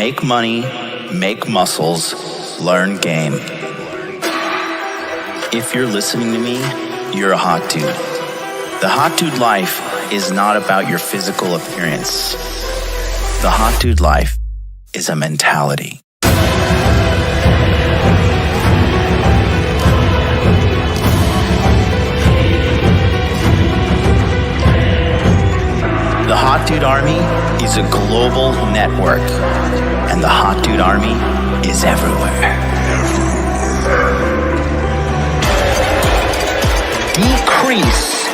Make money, make muscles, learn game. If you're listening to me, you're a hot dude. The hot dude life is not about your physical appearance. The hot dude life is a mentality. The Hot Dude Army is a global network, and the Hot Dude Army is everywhere. Decrease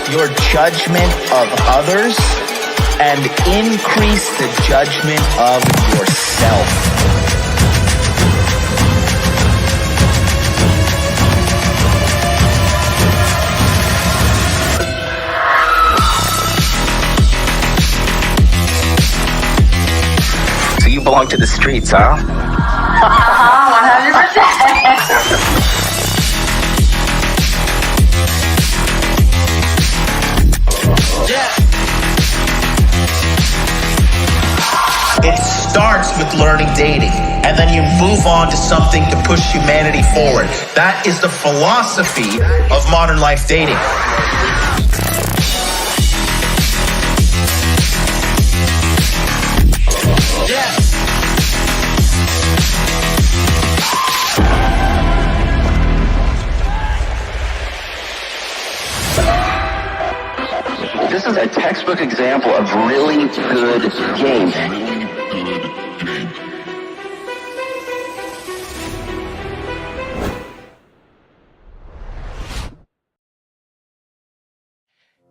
your judgment of others and increase the judgment of yourself. So you belong to the streets, huh? 100%. It starts with learning dating, and then you move on to something to push humanity forward. That is the philosophy of modern life dating. This is a textbook example of really good game.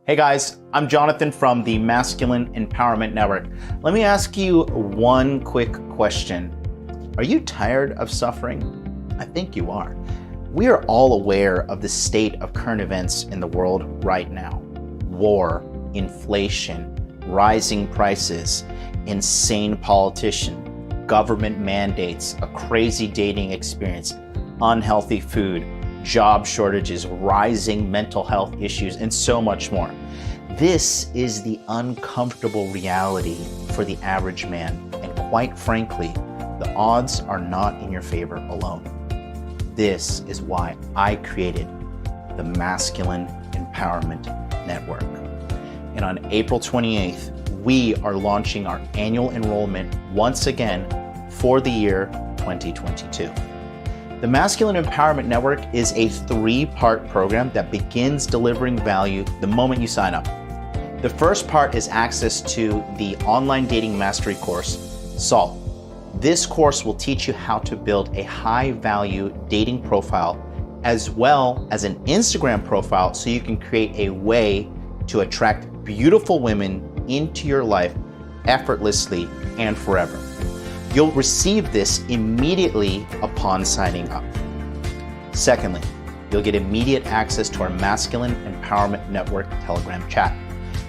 Hey guys, I'm Jonathan from the Masculine Empowerment Network. Let me ask you one quick question. Are you tired of suffering? I think you are. We are all aware of the state of current events in the world right now. War, inflation, rising prices, insane politicians, government mandates, a crazy dating experience, unhealthy food, job shortages, rising mental health issues, and so much more. This is the uncomfortable reality for the average man, and quite frankly, the odds are not in your favor alone. This is why I created the Masculine Empowerment Network. And on April 28th, we are launching our annual enrollment once again for the year 2022. The Masculine Empowerment Network is a 3-part program that begins delivering value the moment you sign up. The first part is access to the online dating mastery course, SALT. This course will teach you how to build a high-value dating profile as well as an Instagram profile so you can create a way to attract beautiful women into your life effortlessly and forever. You'll receive this immediately upon signing up. Secondly, you'll get immediate access to our Masculine Empowerment Network Telegram chat,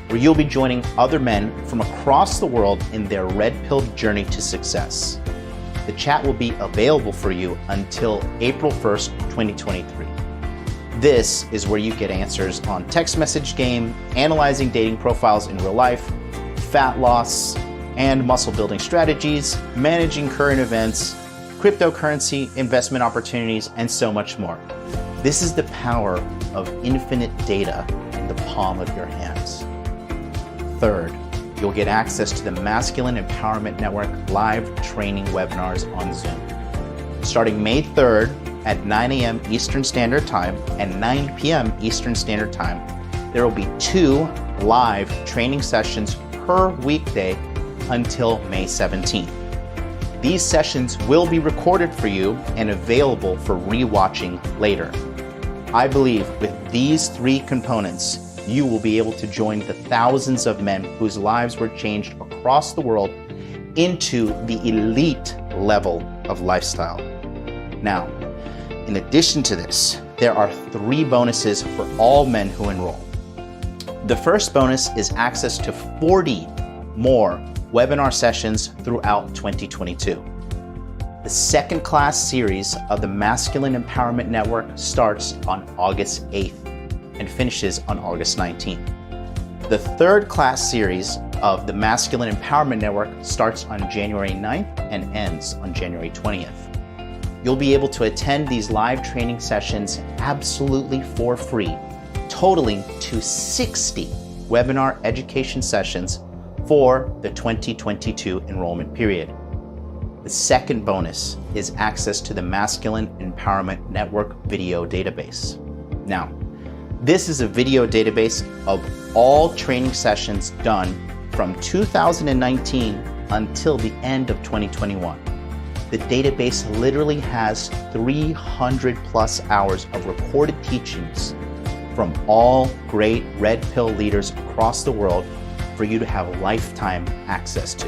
where you'll be joining other men from across the world in their red-pilled journey to success. The chat will be available for you until April 1st, 2023. This is where you get answers on text message game, analyzing dating profiles in real life, fat loss and muscle building strategies, managing current events, cryptocurrency, investment opportunities, and so much more. This is the power of infinite data in the palm of your hands. Third, you'll get access to the Masculine Empowerment Network live training webinars on Zoom. Starting May 3rd at 9 a.m. Eastern Standard Time and 9 p.m. Eastern Standard Time, there will be 2 live training sessions per weekday until May 17th. These sessions will be recorded for you and available for re-watching later. I believe with these 3 components, you will be able to join the thousands of men whose lives were changed across the world into the elite level of lifestyle. Now, in addition to this, there are 3 bonuses for all men who enroll. The first bonus is access to 40 more webinar sessions throughout 2022. The second class series of the Masculine Empowerment Network starts on August 8th and finishes on August 19th. The third class series of the Masculine Empowerment Network starts on January 9th and ends on January 20th. You'll be able to attend these live training sessions absolutely for free, totaling to 60 webinar education sessions for the 2022 enrollment period. The second bonus is access to the Masculine Empowerment Network video database. Now, this is a video database of all training sessions done from 2019 until the end of 2021. The database literally has 300 plus hours of recorded teachings from all great red pill leaders across the world for you to have lifetime access to.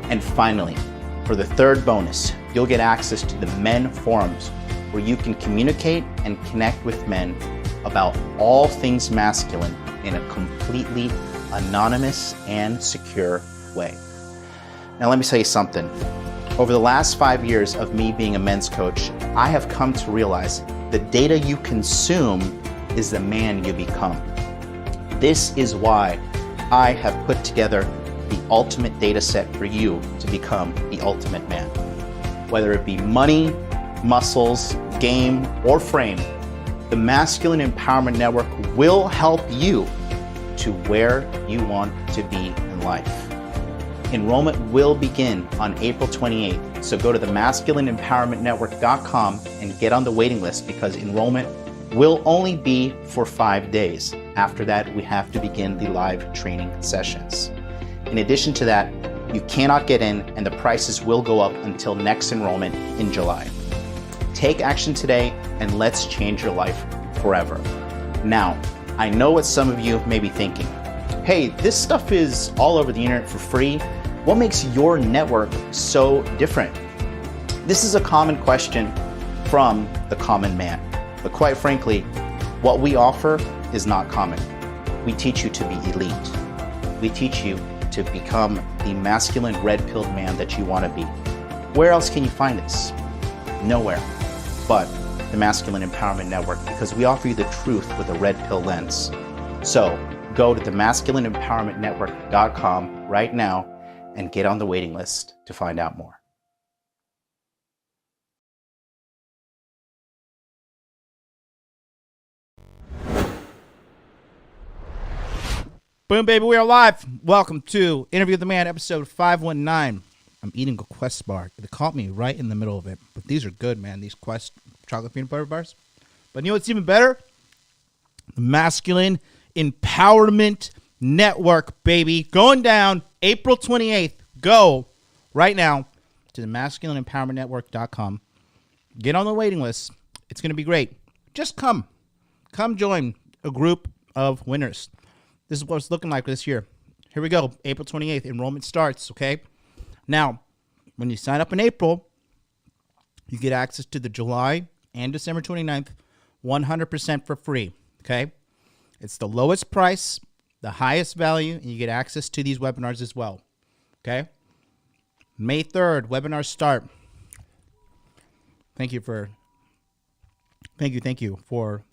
And finally, for the third bonus, you'll get access to the men forums where you can communicate and connect with men about all things masculine in a completely anonymous and secure way. Now let me tell you something. Over the last 5 years of me being a men's coach, I have come to realize the data you consume is the man you become. This is why I have put together the ultimate data set for you to become the ultimate man. Whether it be money, muscles, game, or frame, the Masculine Empowerment Network will help you to where you want to be in life. Enrollment will begin on April 28th, so go to the masculineempowermentnetwork.com and get on the waiting list because enrollment will only be for 5 days. After that, we have to begin the live training sessions. In addition to that, you cannot get in and the prices will go up until next enrollment in July. Take action today and let's change your life forever. Now, I know what some of you may be thinking. Hey, this stuff is all over the internet for free. What makes your network so different? This is a common question from the common man. But quite frankly, what we offer is not common. We teach you to be elite. We teach you to become the masculine red-pilled man that you want to be. Where else can you find this? Nowhere but the Masculine Empowerment Network, because we offer you the truth with a red pill lens. So go to the masculineempowermentnetwork.com right now and get on the waiting list to find out more. Boom, baby, we are live. Welcome to Interview with the Man, episode 519. I'm eating a Quest bar. It caught me right in the middle of it. But these are good, man, these Quest chocolate peanut butter bars. But you know what's even better? The Masculine Empowerment Network, baby. Going down April 28th. Go right now to the masculineempowermentnetwork.com. Get on the waiting list. It's going to be great. Just come. Come join a group of winners. This is what it's looking like this year. Here we go. April 28th. Enrollment starts, okay? Now, when you sign up in April, you get access to the July and December 29th, 100% for free, okay? It's the lowest price, the highest value, and you get access to these webinars as well, okay? May 3rd, webinars start. Thank you for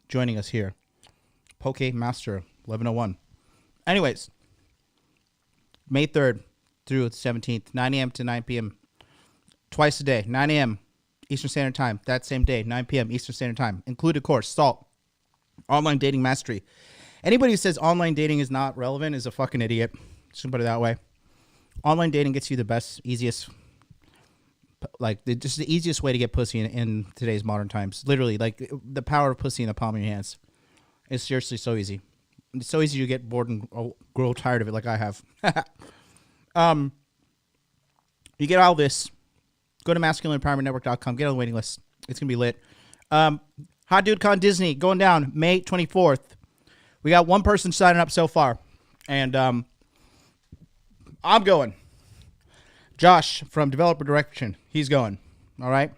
joining us here. Poke Master 1101. Anyways, May 3rd through the 17th, 9 a.m. to 9 p.m. Twice a day, 9 a.m. Eastern Standard Time. That same day, 9 p.m. Eastern Standard Time. Included course, SALT, Online Dating Mastery. Anybody who says online dating is not relevant is a fucking idiot. Just put it that way. Online dating gets you the best, easiest, just the easiest way to get pussy in today's modern times. Literally, like the power of pussy in the palm of your hands. It's seriously so easy. It's so easy to get bored and grow tired of it like I have. You get all this. Go to masculineempowermentnetwork.com. Get on the waiting list. It's going to be lit. Hot Dude Con Disney going down May 24th. We got one person signing up so far. And I'm going. Josh from Developer Direction. He's going. All right.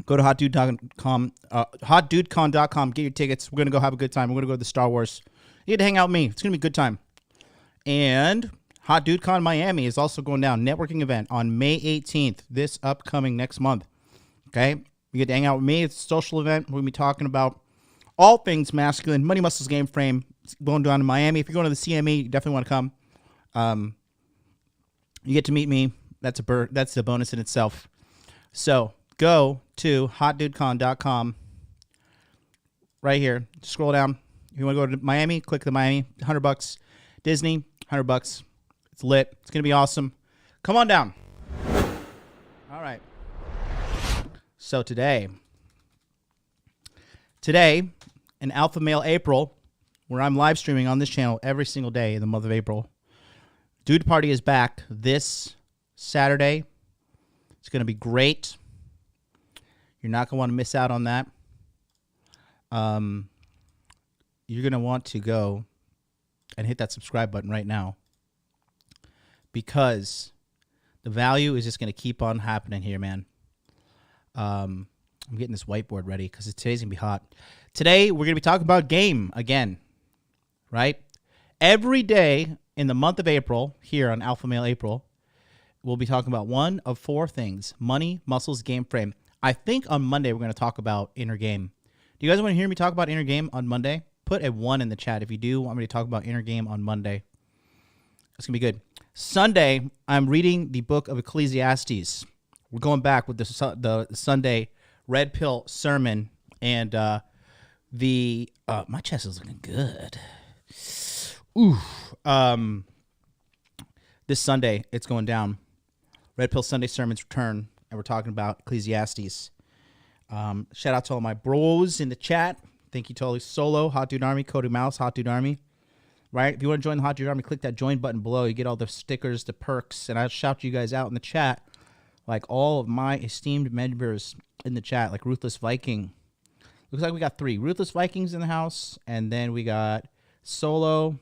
Go to hotdudecon.com. Hotdudecon.com. Get your tickets. We're going to go have a good time. We're going to go to the Star Wars. You get to hang out with me. It's going to be a good time. And Hot Dude Con Miami is also going down. Networking event on May 18th. This upcoming next month. Okay? You get to hang out with me. It's a social event. We're going to be talking about all things masculine, money, muscles, game frame, going down to Miami. If you're going to the CME, you definitely want to come. You get to meet me. That's a bonus in itself. So go to hotdudecon.com. Right here. Scroll down. If you want to go to Miami, click the Miami. $100. Disney, $100. It's lit. It's gonna be awesome. Come on down. All right. So today, in Alpha Male April, where I'm live streaming on this channel every single day in the month of April, Dude Party is back this Saturday. It's going to be great. You're not going to want to miss out on that. You're going to want to go and hit that subscribe button right now, because the value is just going to keep on happening here, man. I'm getting this whiteboard ready because today's going to be hot. Today, we're going to be talking about game again, right? Every day in the month of April, here on Alpha Male April, we'll be talking about one of four things: money, muscles, game frame. I think on Monday, we're going to talk about inner game. Do you guys want to hear me talk about inner game on Monday? Put a 1 in the chat if you do want me to talk about inner game on Monday. It's going to be good. Sunday, I'm reading the book of Ecclesiastes. We're going back with the Sunday red pill sermon, and my chest is looking good. Ooh. This Sunday, it's going down. Red Pill Sunday sermons return, and we're talking about Ecclesiastes. Shout out to all my bros in the chat. Thank you to all Solo, Hot Dude Army, Cody Mouse, Hot Dude Army. Right? If you want to join the Hot Dude Army, click that join button below. You get all the stickers, the perks, and I'll shout you guys out in the chat, like all of my esteemed members in the chat, like Ruthless Viking. Looks like we got 3 Ruthless Vikings in the house, and then we got Solo,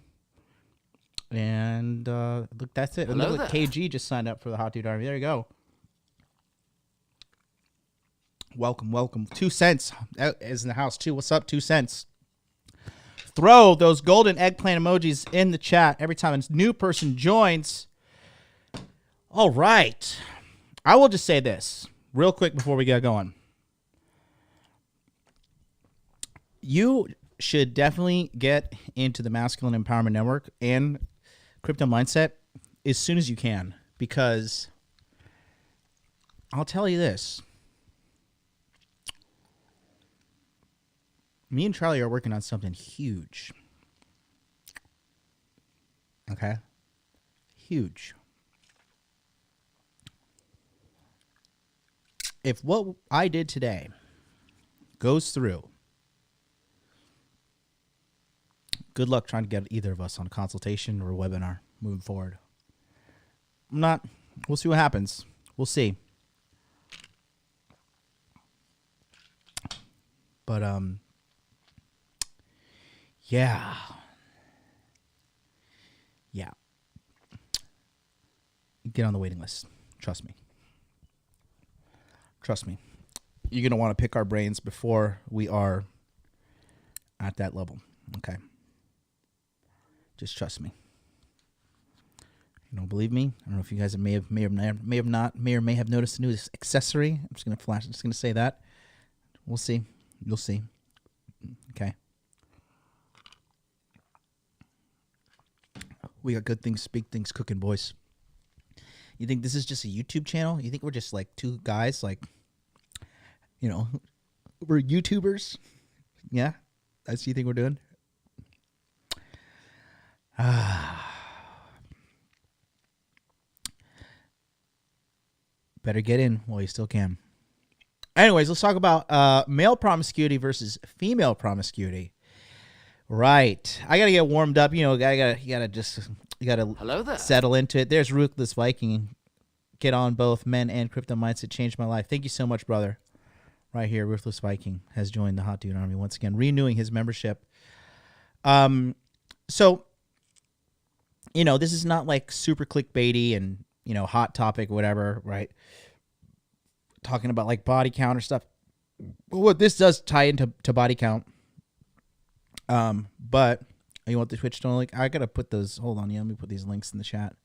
and look, that's it. Hello Look, there. KG just signed up for the Hot Dude Army. There you go. Welcome, welcome. 2 cents is in the house too. What's up, 2 cents? Throw those golden eggplant emojis in the chat every time a new person joins. All right. I will just say this real quick before we get going. You should definitely get into the Masculine Empowerment Network and Crypto Mindset as soon as you can, because I'll tell you this. Me and Charlie are working on something huge. Okay? Huge. If what I did today goes through, good luck trying to get either of us on a consultation or a webinar moving forward. We'll see what happens. We'll see. But, yeah. Get on the waiting list. Trust me. You're going to want to pick our brains before we are at that level. Okay? Just trust me. You don't believe me? I don't know if you guys may have noticed a new accessory. I'm just gonna say that. We'll see. You'll see. Okay. We got good things, big things cooking, boys. You think this is just a YouTube channel? You think we're just like 2 guys, like, you know, we're YouTubers? Yeah? That's what you think we're doing? Better get in while you still can. Anyways, let's talk about male promiscuity versus female promiscuity. Right. I gotta get warmed up. You know, you gotta Hello there. settle into it. There's Ruthless Viking. Get on both men and Crypto Mindset. Changed my life. Thank you so much, brother. Right here, Ruthless Viking has joined the Hot Dude Army once again, renewing his membership. So, you know, this is not like super clickbaity and, you know, hot topic, whatever, right? Talking about like body count or stuff. But what this does tie into body count. But you want the Twitch link? I gotta put those. Hold on, yeah. Let me put these links in the chat.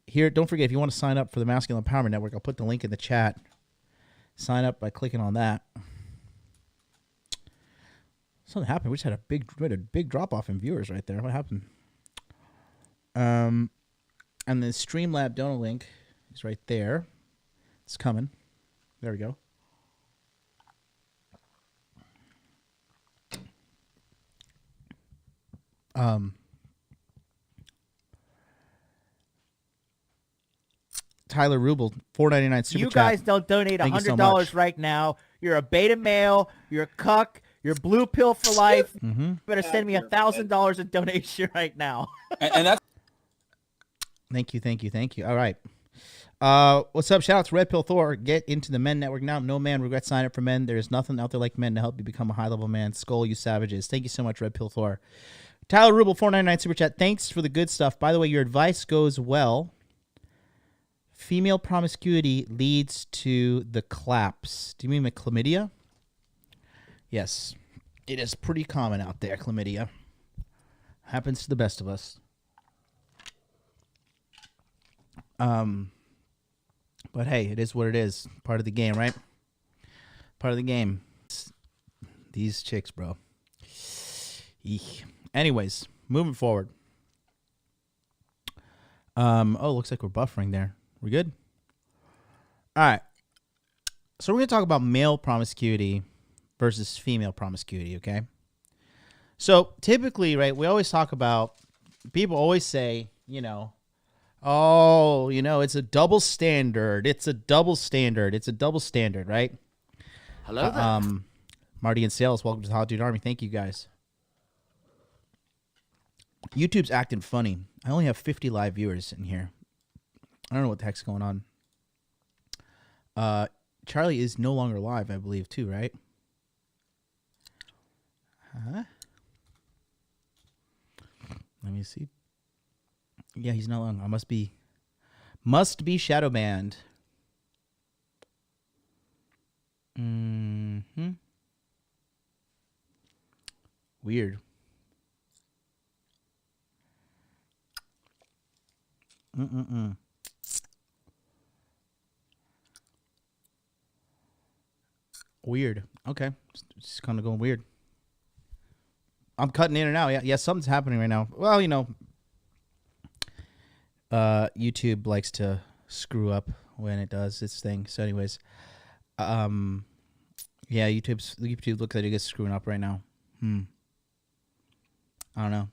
Here, don't forget, if you want to sign up for the Masculine Empowerment Network, I'll put the link in the chat. Sign up by clicking on that. Something happened. We just had we had a big drop off in viewers right there. What happened? And the Streamlab donor link is right there. It's coming. There we go. Tyler Rubel, $4.99 super You chat. guys don't donate Thank you so $100 much. right now. You're a beta male. You're a cuck. You're blue pill for life. You better send me $1,000 in donation right now. And that's Thank you. All right. What's up? Shout out to Red Pill Thor. Get into the Men Network now. No man regrets signing up for men. There's nothing out there like men to help you become a high-level man. Skull, you savages. Thank you so much, Red Pill Thor. Tyler Rubel, $4.99 super chat. Thanks for the good stuff. By the way, your advice goes well. Female promiscuity leads to the claps. Do you mean the chlamydia? Yes. It is pretty common out there, chlamydia. Happens to the best of us. But hey, it is what it is. Part of the game, right? Part of the game. These chicks, bro. Eek. Anyways, moving forward. Oh, looks like we're buffering there. We good? All right. So we're going to talk about male promiscuity versus female promiscuity, okay? So typically, right, we always talk about, people always say, oh, it's a double standard. It's a double standard. It's a double standard, right? Hello there. Marty and Sales, welcome to the Hot Dude Army. Thank you, guys. YouTube's acting funny. I only have 50 live viewers in here. I don't know what the heck's going on. Charlie is no longer live, I believe, too, right? Huh? Let me see. Yeah, he's no longer. I must be shadow banned. Weird. Weird. Okay. It's kind of going weird. I'm cutting in and out. Yeah, something's happening right now. Well, YouTube likes to screw up when it does its thing. So anyways, yeah, YouTube looks like it's screwing up right now. I don't know.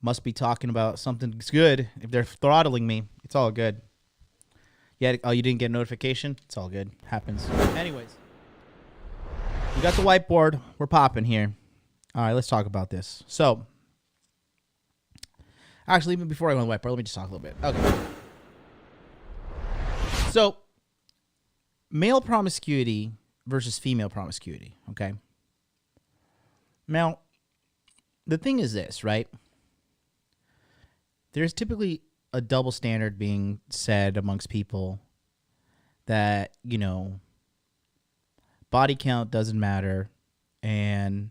Must be talking about something's good. If they're throttling me, it's all good. Yeah. Oh, you didn't get a notification? It's all good. Happens. Anyways, we got the whiteboard. We're popping here. All right, let's talk about this. So, actually, even before I go on the whiteboard, let me just talk a little bit. Okay. So, male promiscuity versus female promiscuity. Okay. Now, the thing is this, right? There's typically a double standard being said amongst people that, body count doesn't matter and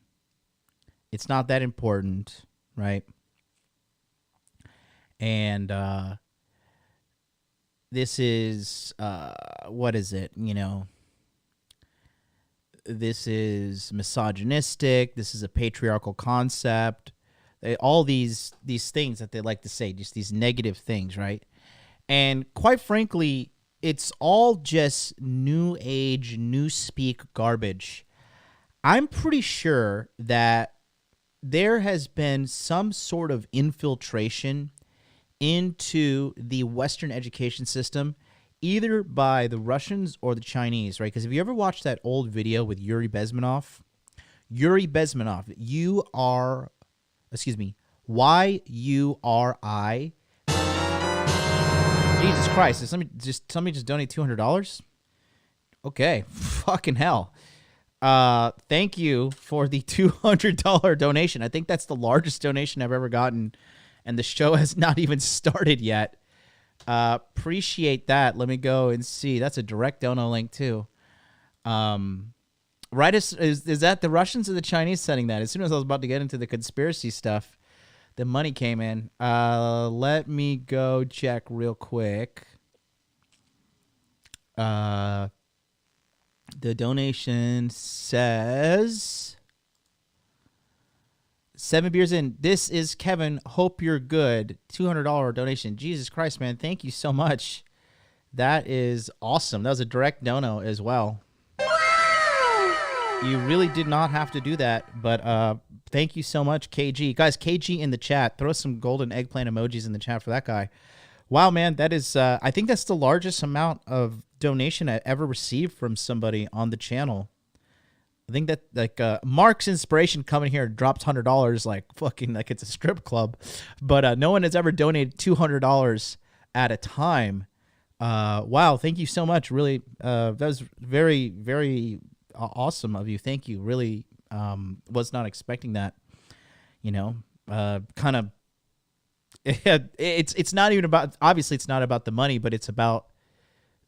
it's not that important, right? And this is, what is it? This is misogynistic. This is a patriarchal concept. All these things that they like to say, just these negative things, right? And quite frankly, it's all just new age, new speak garbage. I'm pretty sure that there has been some sort of infiltration into the Western education system, either by the Russians or the Chinese, right? Because if you ever watched that old video with Yuri Bezmenov, Y-U-R-I. Jesus Christ, somebody just donate $200? Okay, fucking hell. Thank you for the $200 donation. I think that's the largest donation I've ever gotten, and the show has not even started yet. Appreciate that. Let me go and see. That's a direct dono link too. Right, is that the Russians or the Chinese sending that? As soon as I was about to get into the conspiracy stuff, the money came in. Let me go check real quick. The donation says 7 beers in. This is Kevin. Hope you're good. $200 donation. Jesus Christ, man. Thank you so much. That is awesome. That was a direct dono as well. You really did not have to do that, but thank you so much, KG. Guys, KG in the chat. Throw some golden eggplant emojis in the chat for that guy. Wow, man, that is, I think that's the largest amount of donation I ever received from somebody on the channel. I think that, like, Mark's inspiration coming here dropped $100 like fucking like it's a strip club, but no one has ever donated $200 at a time. Wow, thank you so much. Really, that was very, very awesome of you. Thank you. Really was not expecting that. You know, kind of. It's not even about. Obviously, it's not about the money, but it's about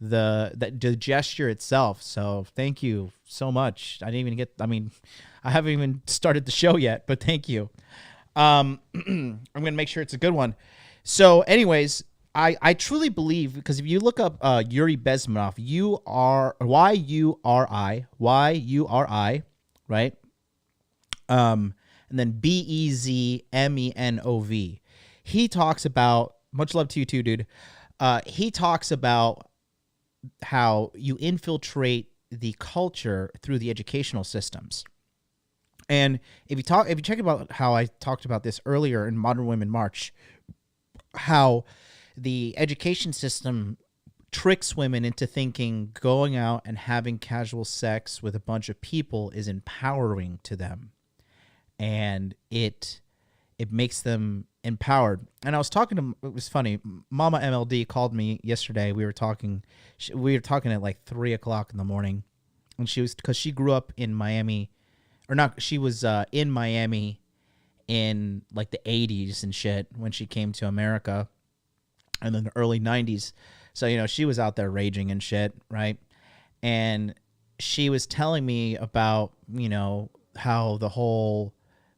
the gesture itself. So thank you so much. I didn't even get. I mean, I haven't even started the show yet, but thank you. I'm gonna make sure it's a good one. So, anyways. I truly believe, because if you look up Yuri Bezmenov, Y-U-R-I, right? And then Bezmenov. He talks about, much love to you too, dude. He talks about how you infiltrate the culture through the educational systems. And if you check about how I talked about this earlier in Modern Women March, how the education system tricks women into thinking going out and having casual sex with a bunch of people is empowering to them. And it makes them empowered. And I was talking to, it was funny, Mama MLD called me yesterday. We were talking at like 3 o'clock in the morning. And she was, because she grew up in Miami, or not, she was in Miami in like the 80s and shit when she came to America. And then the early 90s. So, you know, she was out there raging and shit, right? And she was telling me about, you know, how the whole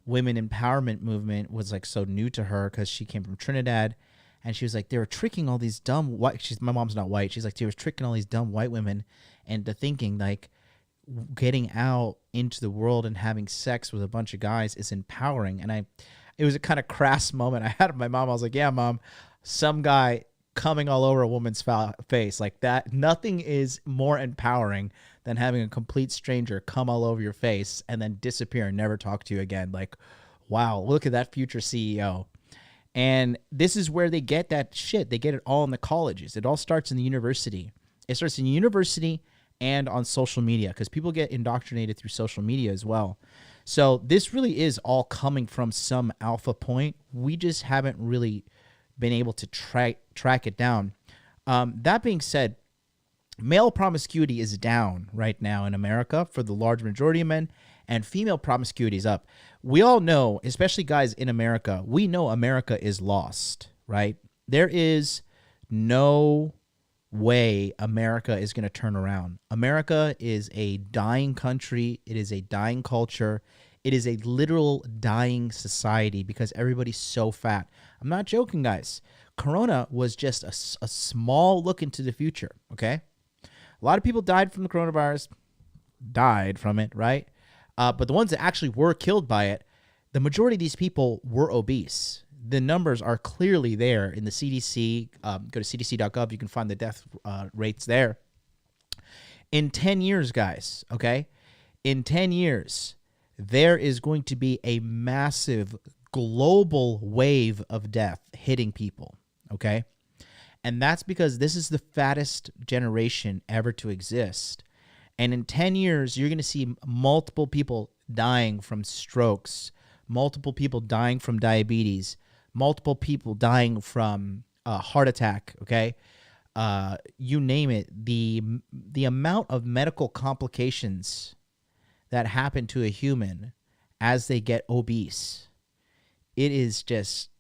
women empowerment movement was like so new to her because she came from Trinidad. And she was like, they were tricking all these dumb white, my mom's not white. She's like, they were tricking all these dumb white women into thinking like getting out into the world and having sex with a bunch of guys is empowering. And it was a kind of crass moment I had with my mom. I was like, yeah, Mom, some guy coming all over a woman's face like that. Nothing is more empowering than having a complete stranger come all over your face and then disappear and never talk to you again. Like, wow, look at that future CEO. And this is where they get that shit. They get it all in the colleges. It all starts in the university. It starts in university and on social media because people get indoctrinated through social media as well. So this really is all coming from some alpha point. We just haven't really been able to track it down. That being said, male promiscuity is down right now in America for the large majority of men, and female promiscuity is up. We all know, especially guys in America, we know America is lost, right? There is no way America is going to turn around. America is a dying country. It is a dying culture. It is a literal dying society because everybody's so fat. I'm not joking, guys. Corona was just a small look into the future, okay? A lot of people died from the coronavirus, died from it, right? But the ones that actually were killed by it, the majority of these people were obese. The numbers are clearly there in the CDC. Go to cdc.gov. You can find the death rates there. In 10 years, guys, okay? In 10 years, there is going to be a massive global wave of death hitting people, okay? And that's because this is the fattest generation ever to exist. And in 10 years, you're going to see multiple people dying from strokes, multiple people dying from diabetes, multiple people dying from heart attack, okay? You name it. The amount of medical complications that happen to a human as they get obese, it's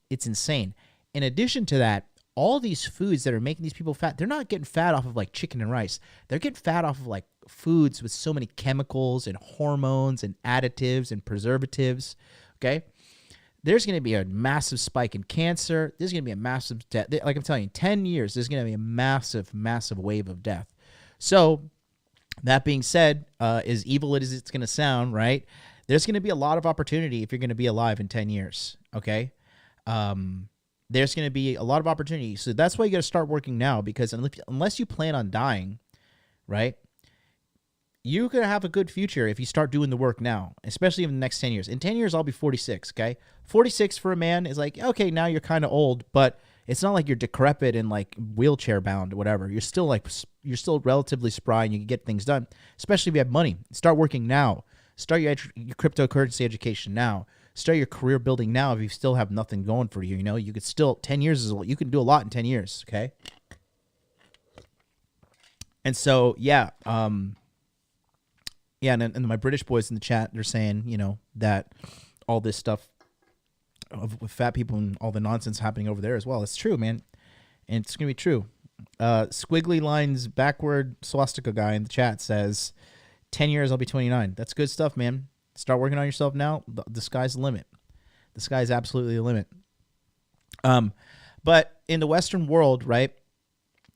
insane. In addition to that, all these foods that are making these people fat, they're not getting fat off of like chicken and rice. They're getting fat off of like foods with so many chemicals and hormones and additives and preservatives, okay? There's going to be a massive spike in cancer. There's going to be a massive death. Like I'm telling you, 10 years, there's going to be a massive, massive wave of death. So that being said, as evil as it's going to sound, right? there's going to be a lot of opportunity if you're going to be alive in 10 years. Okay. There's going to be a lot of opportunity. So that's why you got to start working now, because unless you plan on dying, right, you're going to have a good future if you start doing the work now, especially in the next 10 years. In 10 years, I'll be 46, okay? 46 for a man is like, okay, now you're kind of old, but it's not like you're decrepit and like wheelchair bound or whatever. You're still relatively spry and you can get things done, especially if you have money. Start working now. Start your cryptocurrency education now. Start your career building now if you still have nothing going for you. You know, you could still, 10 years you can do a lot in 10 years, okay? And so, yeah, and my British boys in the chat, they're saying, you know, that all this stuff with fat people and all the nonsense happening over there as well. It's true, man. And it's going to be true. Squiggly lines backward swastika guy in the chat says, 10 years, I'll be 29. That's good stuff, man. Start working on yourself now. The sky's the limit. The sky's absolutely the limit. But in the Western world, right,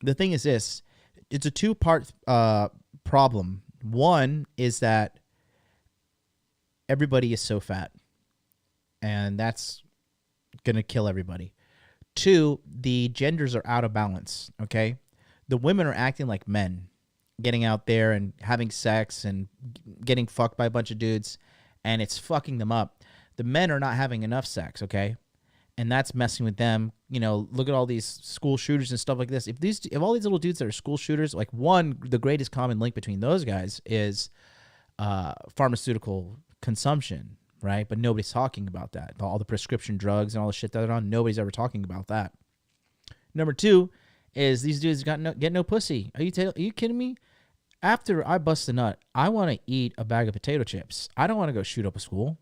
the thing is this. It's a two-part problem. One is that everybody is so fat, and that's going to kill everybody. Two, the genders are out of balance, okay? The women are acting like men, getting out there and having sex and getting fucked by a bunch of dudes, and it's fucking them up. The men are not having enough sex, okay? And that's messing with them. You know, look at all these school shooters and stuff like this. If all these little dudes that are school shooters, like the greatest common link between those guys is pharmaceutical consumption, right? But nobody's talking about that. All the prescription drugs and all the shit that they're on, nobody's ever talking about that. Number two is these dudes get no pussy. Are you kidding me? After I bust a nut, I want to eat a bag of potato chips. I don't want to go shoot up a school.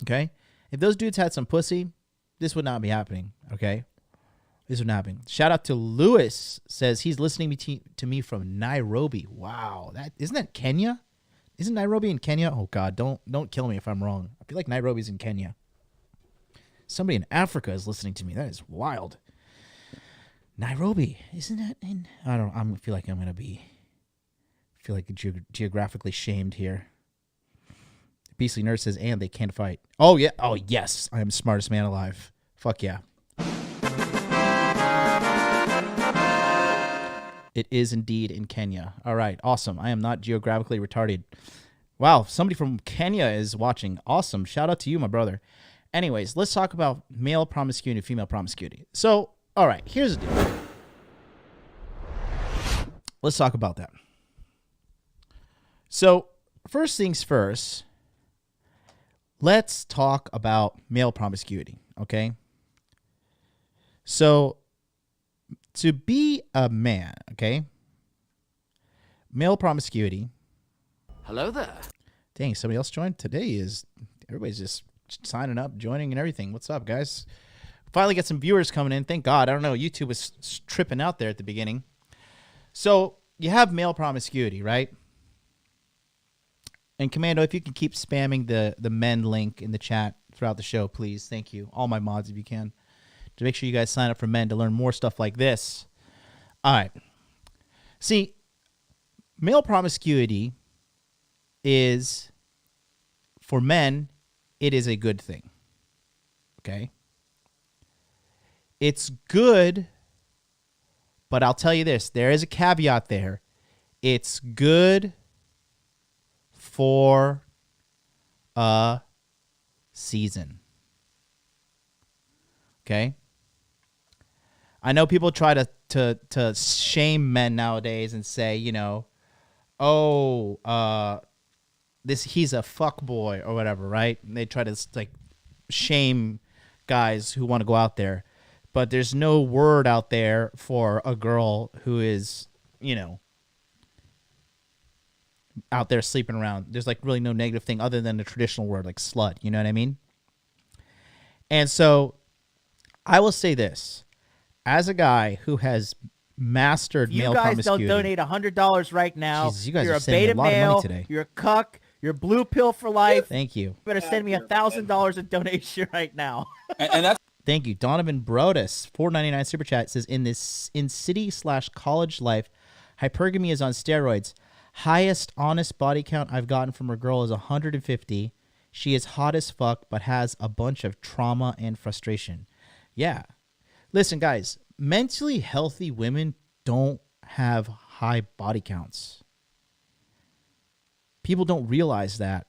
Okay? If those dudes had some pussy, this would not be happening, okay? This would not happen. Shout out to Lewis, says he's listening to me from Nairobi. Wow, isn't that Kenya? Isn't Nairobi in Kenya? Oh God, don't kill me if I'm wrong. I feel like Nairobi's in Kenya. Somebody in Africa is listening to me. That is wild. Nairobi, isn't that in? I feel like I'm gonna be geographically shamed here. Beastly Nerd says, and they can't fight. Oh, yeah. Oh, yes. I am the smartest man alive. Fuck yeah. It is indeed in Kenya. All right. Awesome. I am not geographically retarded. Wow. Somebody from Kenya is watching. Awesome. Shout out to you, my brother. Anyways, let's talk about male promiscuity and female promiscuity. So, all right. Here's the deal. Let's talk about that. So, first things first. Let's talk about male promiscuity, okay? So, to be a man, okay? Male promiscuity. Hello there. Dang, somebody else joined? Everybody's just signing up, joining and everything. What's up, guys? Finally got some viewers coming in. Thank God. I don't know. YouTube was tripping out there at the beginning. So, you have male promiscuity, right? And Commando, if you can keep spamming the men link in the chat throughout the show, please. Thank you. All my mods, if you can. To make sure you guys sign up for men to learn more stuff like this. All right. See, male promiscuity is, for men, it is a good thing. Okay? It's good, but I'll tell you this. There is a caveat there. It's good for a season. Okay? I know people try to shame men nowadays and say, you know, he's a fuck boy or whatever, right? And they try to like shame guys who want to go out there. But there's no word out there for a girl who is, you know, out there sleeping around. There's like really no negative thing other than the traditional word like slut. You know what I mean? And so I will say this. As a guy who has mastered male promiscuity. You guys don't donate $100 right now. Jesus, you guys you're are a sending beta a lot of male. money today. You're a cuck. You're blue pill for life. Thank you. You better send me $1,000 in donation right now. And that's Thank you. Donovan Brodus, $4.99 super chat, says in city/college life, hypergamy is on steroids. Highest honest body count I've gotten from a girl is 150. She is hot as fuck, but has a bunch of trauma and frustration. Yeah. Listen, guys, mentally healthy women don't have high body counts. People don't realize that.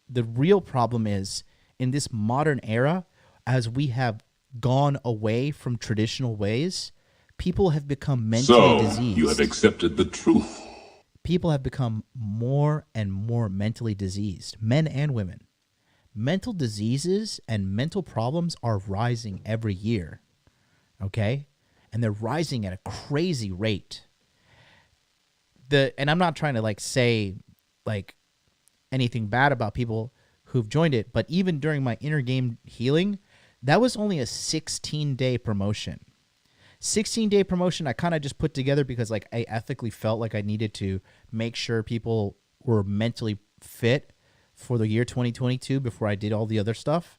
The real problem is in this modern era, as we have gone away from traditional ways, people have become mentally diseased. You have accepted the truth. People have become more and more mentally diseased, men and women. Mental diseases and mental problems are rising every year, okay? And they're rising at a crazy rate. And I'm not trying to say anything bad about people who've joined it, but even during my inner game healing, that was only a 16-day promotion. 16-day promotion I kind of just put together because I ethically felt like I needed to make sure people were mentally fit for the year 2022 before I did all the other stuff.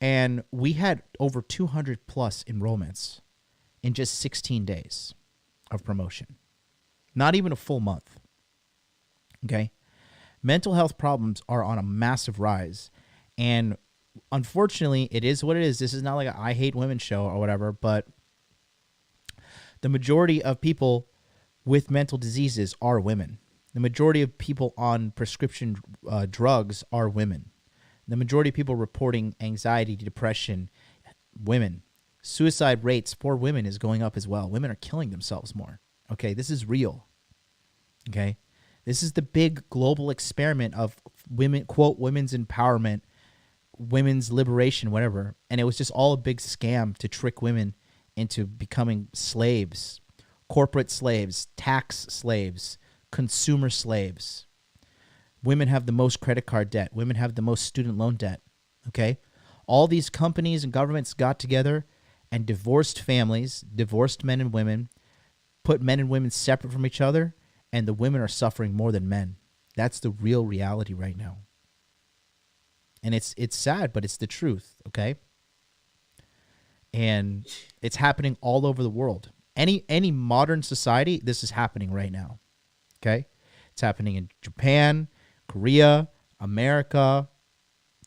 And we had over 200 plus enrollments in just 16 days of promotion. Not even a full month. Okay? Mental health problems are on a massive rise. And unfortunately, it is what it is. This is not like a I hate women show or whatever, but the majority of people with mental diseases are women. The majority of people on prescription drugs are women. The majority of people reporting anxiety, depression, women. Suicide rates for women is going up as well. Women are killing themselves more. Okay, this is real. Okay, this is the big global experiment of women, quote, women's empowerment, women's liberation, whatever. And it was just all a big scam to trick women into becoming slaves, corporate slaves, tax slaves, consumer slaves. Women have the most credit card debt. Women have the most student loan debt. Okay? All these companies and governments got together and divorced families, divorced men and women, put men and women separate from each other, and the women are suffering more than men. That's the real reality right now. And it's sad, but it's the truth, okay? And it's happening all over the world. Any modern society, this is happening right now. Okay? It's happening in Japan, Korea, America,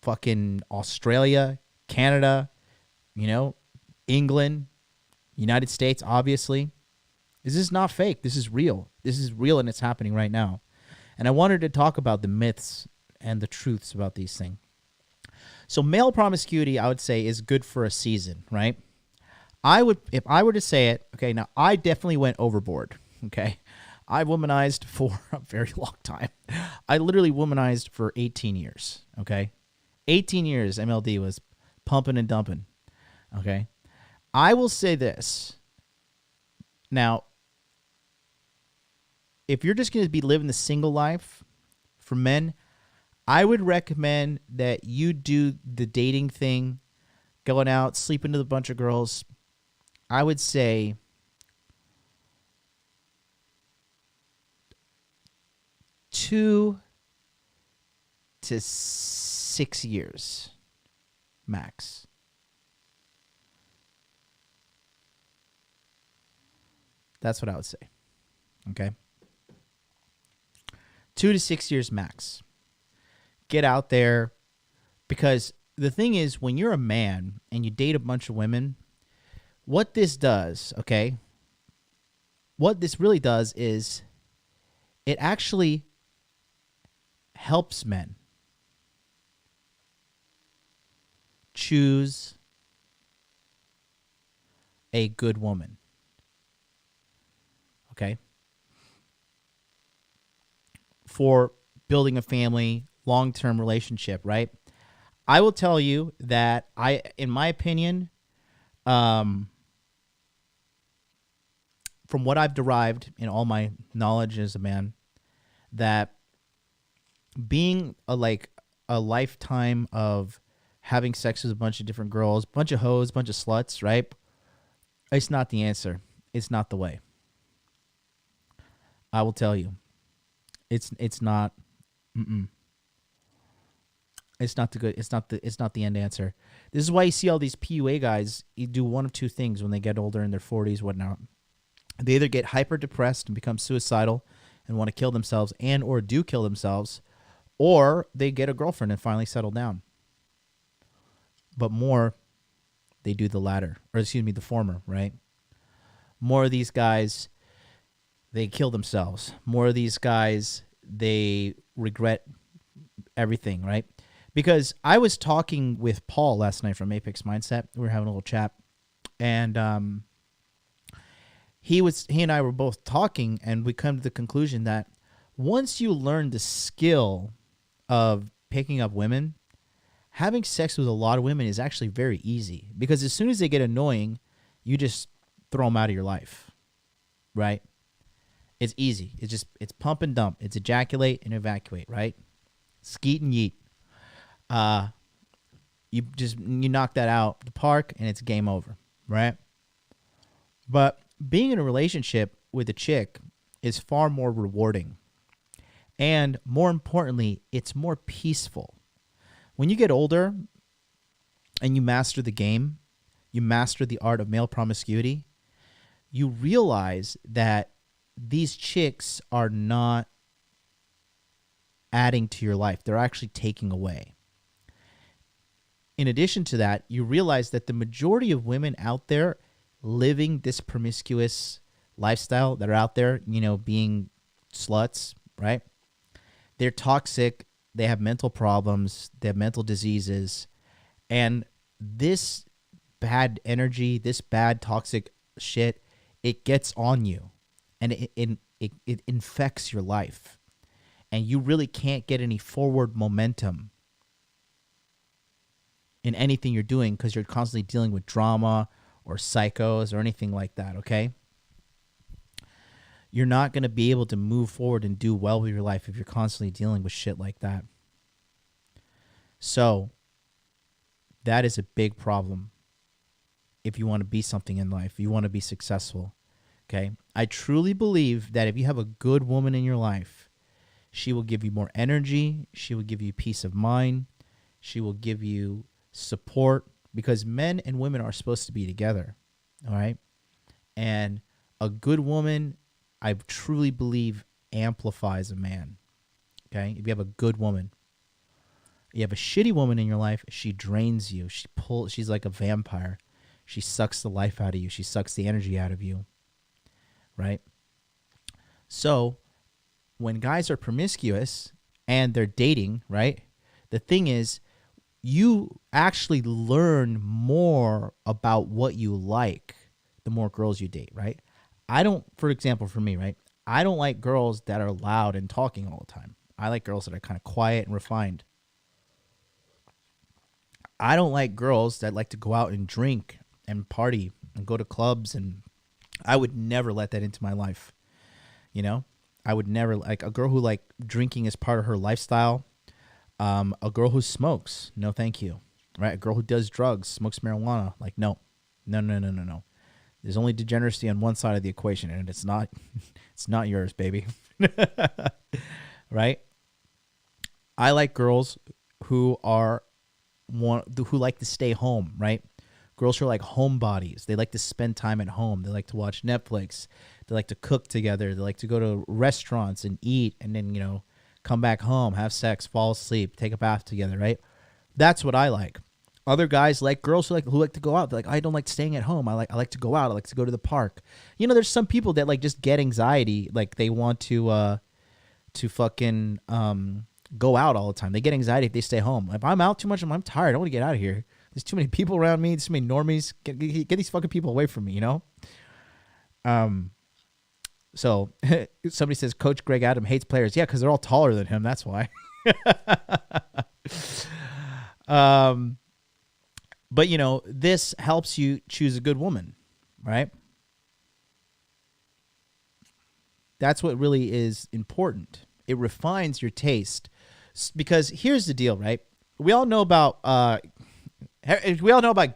fucking Australia, Canada, England, United States, obviously. This is not fake. This is real. This is real, and it's happening right now. And I wanted to talk about the myths and the truths about these things. So male promiscuity, I would say, is good for a season, right? If I were to say it, okay, now I definitely went overboard, okay? I womanized for a very long time. I literally womanized for 18 years, okay? 18 years MLD was pumping and dumping, okay? I will say this. Now, if you're just going to be living the single life for men, I would recommend that you do the dating thing, going out, sleeping with a bunch of girls. I would say 2 to 6 years max. That's what I would say. Okay? 2 to 6 years max. Get out there, because the thing is, when you're a man and you date a bunch of women, what this does, okay, what this really does is it actually helps men choose a good woman, okay, for building a family, long-term relationship, right? I will tell you that in my opinion, from what I've derived in all my knowledge as a man, that being a lifetime of having sex with a bunch of different girls, bunch of hoes, bunch of sluts, right? It's not the answer. It's not the way. I will tell you. It's not. It's not the good. It's not the end answer. This is why you see all these PUA guys. You do one of two things when they get older, in their 40s, whatnot. They either get hyper depressed and become suicidal and want to kill themselves, and or do kill themselves, or they get a girlfriend and finally settle down. But more, they do the latter, or excuse me, the former, right? More of these guys, they kill themselves. More of these guys, they regret everything, right? Because I was talking with Paul last night from Apex Mindset. We were having a little chat, and he and I were both talking, and we come to the conclusion that once you learn the skill of picking up women, having sex with a lot of women is actually very easy, because as soon as they get annoying, you just throw them out of your life, right? It's easy. It's pump and dump. It's ejaculate and evacuate, right? Skeet and yeet. You knock that out the park and it's game over, right? But being in a relationship with a chick is far more rewarding. And more importantly, it's more peaceful. When you get older and you master the game, you master the art of male promiscuity, you realize that these chicks are not adding to your life. They're actually taking away. In addition to that, you realize that the majority of women out there living this promiscuous lifestyle that are out there, being sluts, right? They're toxic. They have mental problems. They have mental diseases. And this bad energy, this bad toxic shit, it gets on you. And it infects your life. And you really can't get any forward momentum in anything you're doing because you're constantly dealing with drama or psychos or anything like that, okay? You're not going to be able to move forward and do well with your life if you're constantly dealing with shit like that. So, that is a big problem if you want to be something in life, if you want to be successful, okay? I truly believe that if you have a good woman in your life, she will give you more energy, she will give you peace of mind, she will give you support, because men and women are supposed to be together, all right? And a good woman, I truly believe, amplifies a man, okay? If you have a good woman. You have a shitty woman in your life, she drains you. She's like a vampire. She sucks the life out of you. She sucks the energy out of you, right? So when guys are promiscuous and they're dating, right, the thing is, you actually learn more about what you like the more girls you date, right? For example, for me, right, I don't like girls that are loud and talking all the time. I like girls that are kind of quiet and refined. I don't like girls that like to go out and drink and party and go to clubs, and I would never let that into my life. I would never, like, a girl who like drinking is part of her lifestyle. A girl who smokes, no thank you, right? A girl who does drugs, smokes marijuana, like no. There's only degeneracy on one side of the equation, and it's not yours, baby. Right? I like girls who like to stay home, right? Girls who are like homebodies. They like to spend time at home. They like to watch Netflix. They like to cook together. They like to go to restaurants and eat, and then, come back home, have sex, fall asleep, take a bath together, right? That's what I like. Other guys like girls who like to go out. They're like, I don't like staying at home. I like to go out. I like to go to the park. There's some people that like just get anxiety, like they want to fucking go out all the time. They get anxiety if they stay home. If I'm out too much, I'm tired. I want to get out of here. There's too many people around me. There's too many normies. Get these fucking people away from me, So somebody says Coach Greg Adam hates players. Yeah, because they're all taller than him. That's why. But this helps you choose a good woman, right? That's what really is important. It refines your taste, because here's the deal, right? We all know about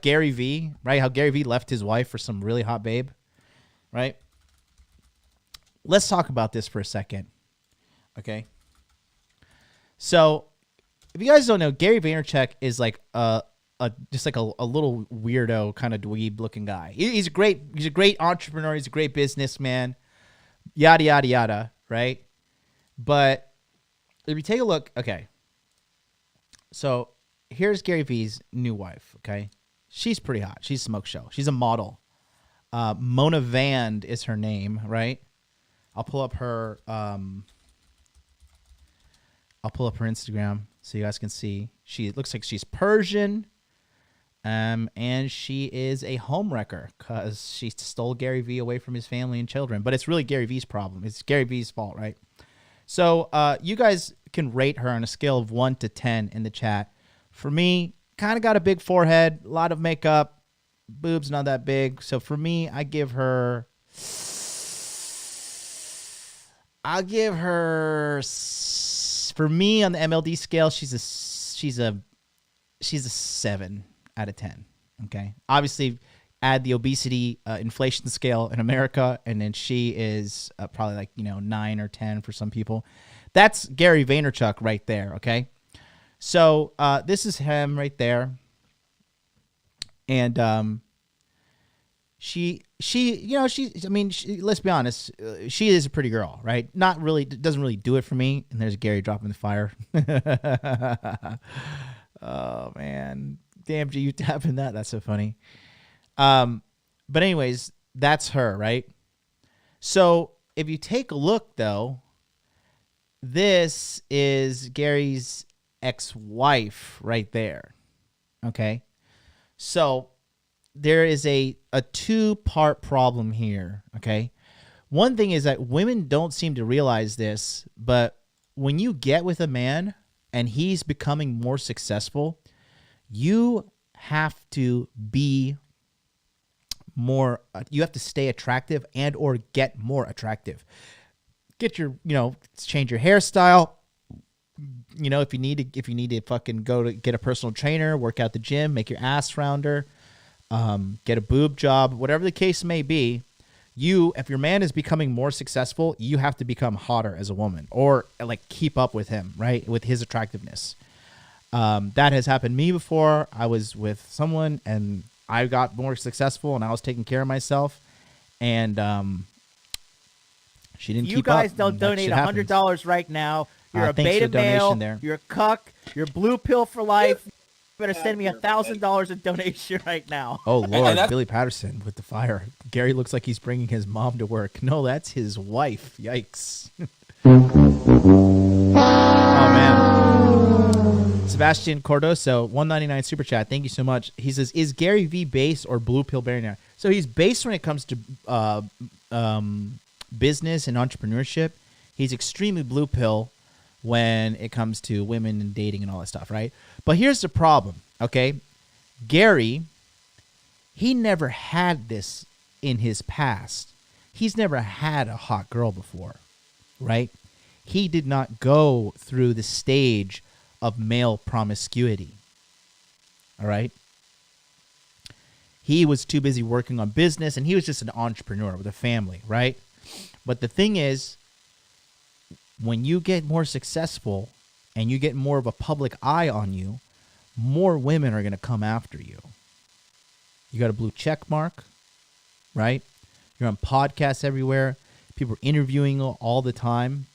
Gary Vee, right? How Gary Vee left his wife for some really hot babe, right? Let's talk about this for a second, okay? So, if you guys don't know, Gary Vaynerchuk is like just like a little weirdo kind of dweeb looking guy. He's a great entrepreneur. He's a great businessman. Yada yada yada, right? But if you take a look, okay. So here's Gary Vee's new wife, okay? She's pretty hot. She's a smoke show. She's a model. Mona Vand is her name, right? I'll pull up her Instagram so you guys can see. It looks like she's Persian. And she is a homewrecker because she stole Gary Vee away from his family and children. But it's really Gary Vee's problem. It's Gary Vee's fault, right? So you guys can rate her on a scale of 1 to 10 in the chat. For me, kind of got a big forehead, a lot of makeup, boobs not that big. So for me, I give her. For me on the MLD scale, she's a 7 out of 10. Okay. Obviously, add the obesity inflation scale in America, and then she is probably like 9 or 10 for some people. That's Gary Vaynerchuk right there. Okay. So this is him right there, and let's be honest, she is a pretty girl, right? Not really, doesn't really do it for me. And there's Gary dropping the fire. Oh man, damn, you tapping that? That's so funny. But anyways, that's her, right? So if you take a look though, this is Gary's ex-wife right there. Okay. So there is a two-part problem here, okay? One thing is that women don't seem to realize this, but when you get with a man and he's becoming more successful, you have to be more, you have to stay attractive and or get more attractive. Get your, change your hairstyle. If you need to fucking go to get a personal trainer, work out the gym, make your ass rounder, get a boob job, whatever the case may be, if your man is becoming more successful, you have to become hotter as a woman or like keep up with him, right? With his attractiveness. That has happened to me before. I was with someone and I got more successful and I was taking care of myself and, she didn't keep up. You guys don't donate $100 right now. You're a beta male. You're a cuck. You're blue pill for life. You better send me $1,000 in donation right now. Oh Lord, Billy Patterson with the fire. Gary looks like he's bringing his mom to work. No, that's his wife. Yikes. Oh man. Sebastian Cordoso, 199 super chat. Thank you so much. He says, "Is Gary Vee base or blue pill billionaire?" So he's base when it comes to business and entrepreneurship. He's extremely blue pill when it comes to women and dating and all that stuff, right? But here's the problem, okay? Gary, he never had this in his past. He's never had a hot girl before, right? He did not go through the stage of male promiscuity, all right? He was too busy working on business, and he was just an entrepreneur with a family, right? But the thing is, when you get more successful and you get more of a public eye on you, more women are going to come after you. You got a blue check mark, right? You're on podcasts everywhere. People are interviewing you all the time,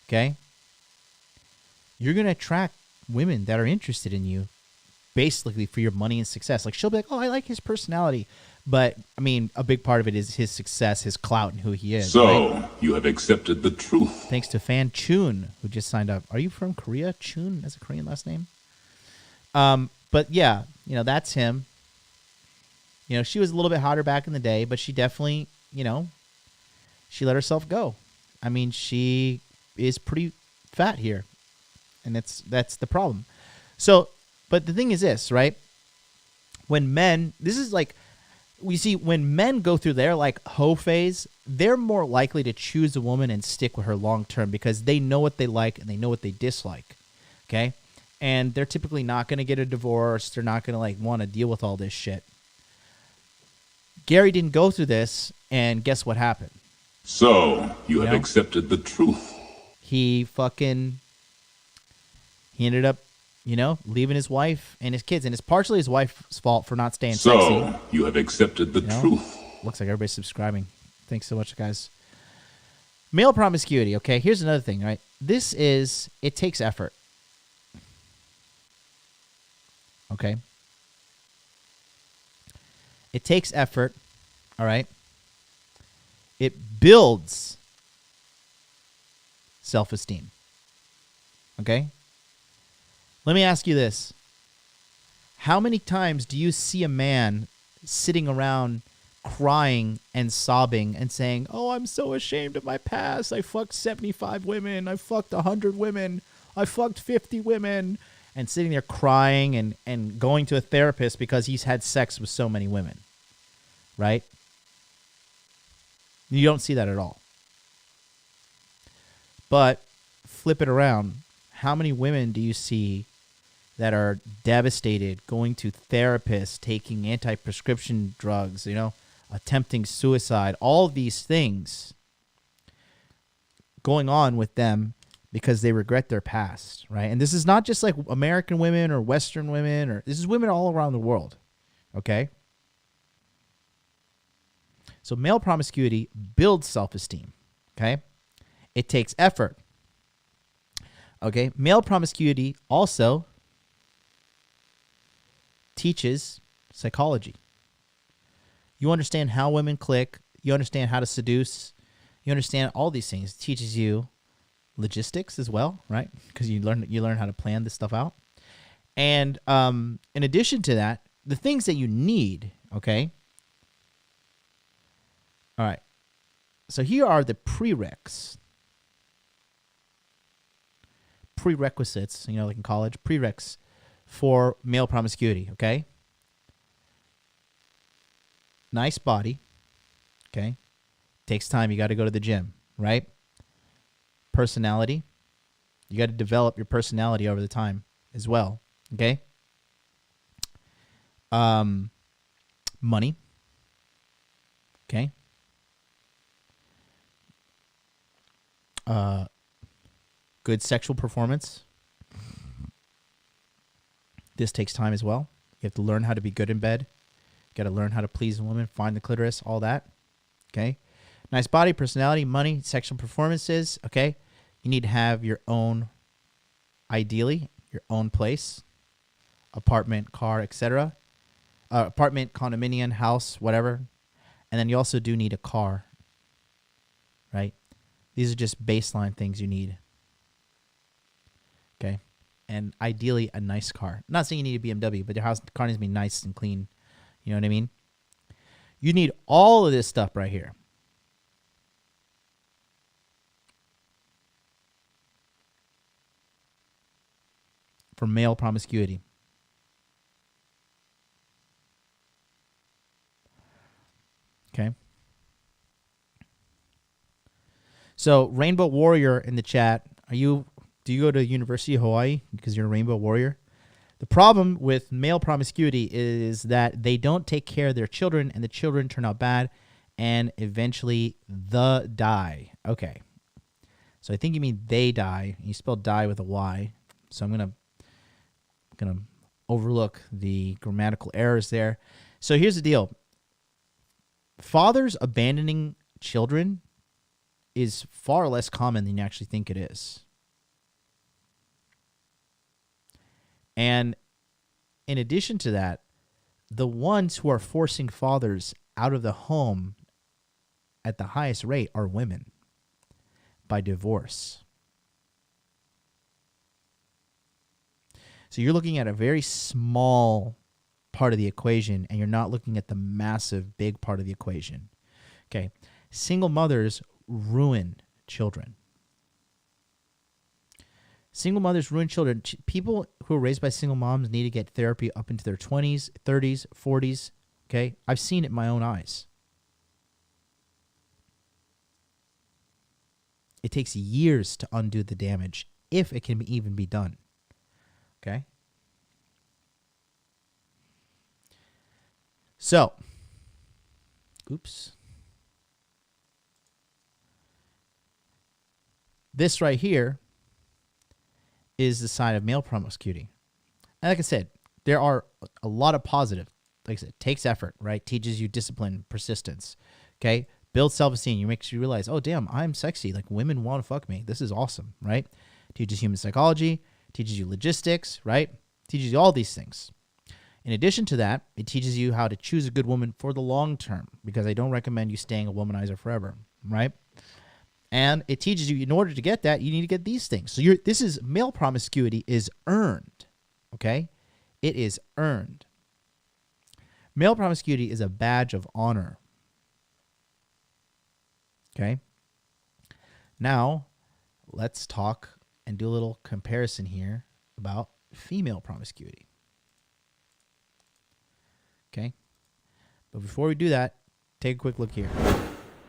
okay? You're going to attract women that are interested in you basically for your money and success. Like, she'll be like, oh, I like his personality. But, I mean, a big part of it is his success, his clout, and who he is. So, right? You have accepted the truth. Thanks to Fan Chun, who just signed up. Are you from Korea? Chun has a Korean last name? But, yeah, that's him. She was a little bit hotter back in the day, but she definitely, she let herself go. I mean, she is pretty fat here, and that's the problem. So, but the thing is this, right? When men go through their like hoe phase, they're more likely to choose a woman and stick with her long term because they know what they like and they know what they dislike. Okay? And they're typically not going to get a divorce. They're not going to like want to deal with all this shit. Gary didn't go through this, and guess what happened? So, you have accepted the truth. He ended up, leaving his wife and his kids. And it's partially his wife's fault for not staying sexy. So, you have accepted the truth. Looks like everybody's subscribing. Thanks so much, guys. Male promiscuity, okay? Here's another thing, right? It takes effort. Okay? It takes effort, all right? It builds self-esteem. Okay? Let me ask you this. How many times do you see a man sitting around crying and sobbing and saying, "Oh, I'm so ashamed of my past. I fucked 75 women. I fucked 100 women. I fucked 50 women." And sitting there crying and going to a therapist because he's had sex with so many women. Right? You don't see that at all. But flip it around. How many women do you see that are devastated, going to therapists, taking anti-prescription drugs, attempting suicide, all these things going on with them because they regret their past, right? And this is not just like American women or Western women, this is women all around the world, okay? So male promiscuity builds self-esteem, okay? It takes effort, okay? Male promiscuity also teaches psychology. You understand how women click. You understand how to seduce. You understand all these things. It teaches you logistics as well, right? Because you learn how to plan this stuff out. And in addition to that, the things that you need, okay? All right. So here are the prereqs. Prerequisites, like in college, prereqs for male promiscuity, okay? Nice body, okay? Takes time. You got to go to the gym, right? Personality. You got to develop your personality over the time as well, okay? Money, okay? Good sexual performance. This takes time as well. You have to learn how to be good in bed. You got to learn how to please a woman, find the clitoris, all that. Okay? Nice body, personality, money, sexual performances. Okay? You need to have your own, ideally, your own place, apartment, car, etc. Apartment, condominium, house, whatever. And then you also do need a car, right? These are just baseline things you need. Okay? And ideally, a nice car. I'm not saying you need a BMW, but your car needs to be nice and clean. You know what I mean? You need all of this stuff right here. For male promiscuity. Okay. So, Rainbow Warrior in the chat, do you go to University of Hawaii because you're a Rainbow Warrior? The problem with male promiscuity is that they don't take care of their children, and the children turn out bad, and eventually die. Okay. So I think you mean they die. You spell die with a Y. So I'm gonna overlook the grammatical errors there. So here's the deal. Fathers abandoning children is far less common than you actually think it is. And in addition to that, the ones who are forcing fathers out of the home at the highest rate are women by divorce. So you're looking at a very small part of the equation, and you're not looking at the massive big part of the equation. Okay. Single mothers ruin children. Single mothers ruin children. People who are raised by single moms need to get therapy up into their 20s, 30s, 40s. Okay? I've seen it in my own eyes. It takes years to undo the damage, if it can even be done. Okay? So, oops. This right here is the side of male promiscuity. And like I said, there are a lot of positive. Like I said, it takes effort, right? Teaches you discipline, persistence. Okay? Builds self-esteem. It makes you realize, oh, damn, I'm sexy. Like, women want to fuck me. This is awesome, right? Teaches human psychology. Teaches you logistics, right? Teaches you all these things. In addition to that, it teaches you how to choose a good woman for the long term, because I don't recommend you staying a womanizer forever, right? And it teaches you, in order to get that, you need to get these things. So this is male promiscuity is earned, okay? It is earned. Male promiscuity is a badge of honor. Okay? Now, let's talk and do a little comparison here about female promiscuity. Okay? But before we do that, take a quick look here.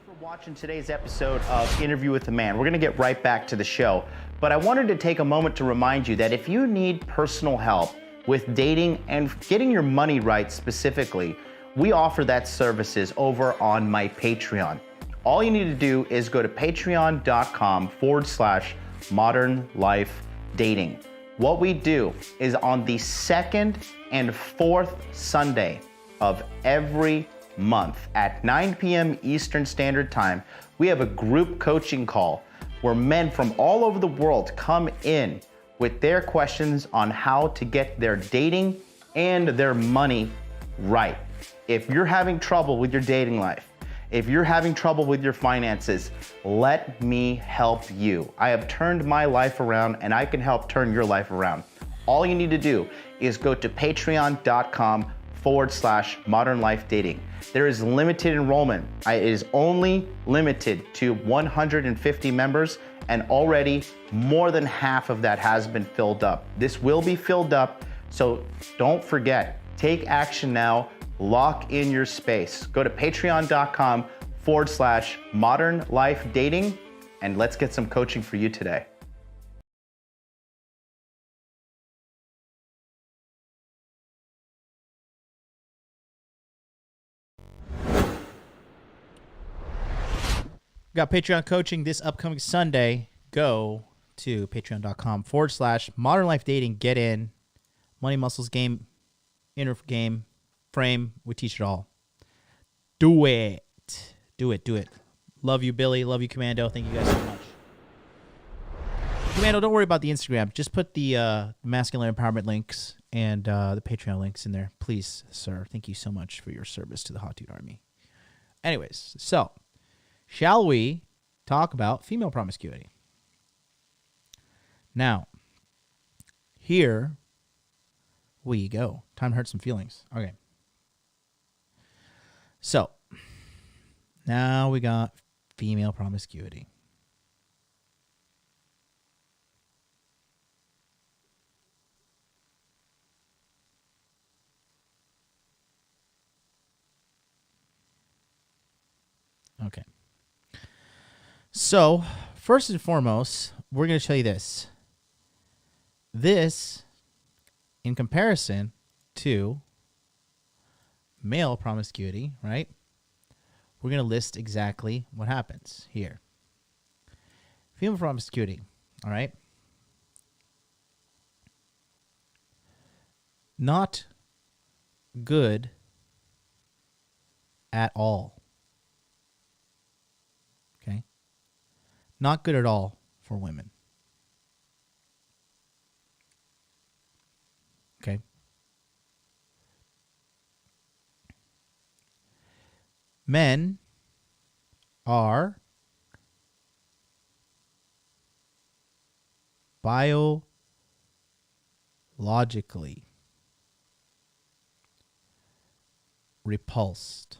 For watching today's episode of Interview with the Man. We're going to get right back to the show. But I wanted to take a moment to remind you that if you need personal help with dating and getting your money right specifically, we offer that services over on my Patreon. All you need to do is go to patreon.com/Modern Life Dating. What we do is on the second and fourth Sunday of every month at 9 p.m. Eastern Standard Time, we have a group coaching call where men from all over the world come in with their questions on how to get their dating and their money right. If you're having trouble with your dating life, if you're having trouble with your finances, let me help you. I have turned my life around and I can help turn your life around. All you need to do is go to patreon.com/Modern Life Dating. There is limited enrollment. It is only limited to 150 members, and already more than half of that has been filled up. This will be filled up, so don't forget, take action now, lock in your space. Go to patreon.com/Modern Life Dating, and let's get some coaching for you today. Got Patreon coaching this upcoming Sunday. Go to patreon.com/Modern Life Dating. Get in. Money, muscles, game, inner game, frame. We teach it all. Do it. Do it. Do it. Love you, Billy. Love you, Commando. Thank you guys so much. Commando, don't worry about the Instagram. Just put the masculine empowerment links and the Patreon links in there. Please, sir. Thank you so much for your service to the Hot Dude Army. Anyways, so shall we talk about female promiscuity? Now, here we go. Time to hurt some feelings. Okay. So, now we got female promiscuity. Okay. So, first and foremost, we're going to show you this. This, in comparison to male promiscuity, right? We're going to list exactly what happens here. Female promiscuity, all right? Not good at all. Okay? Not good at all for women. Okay? Men are biologically repulsed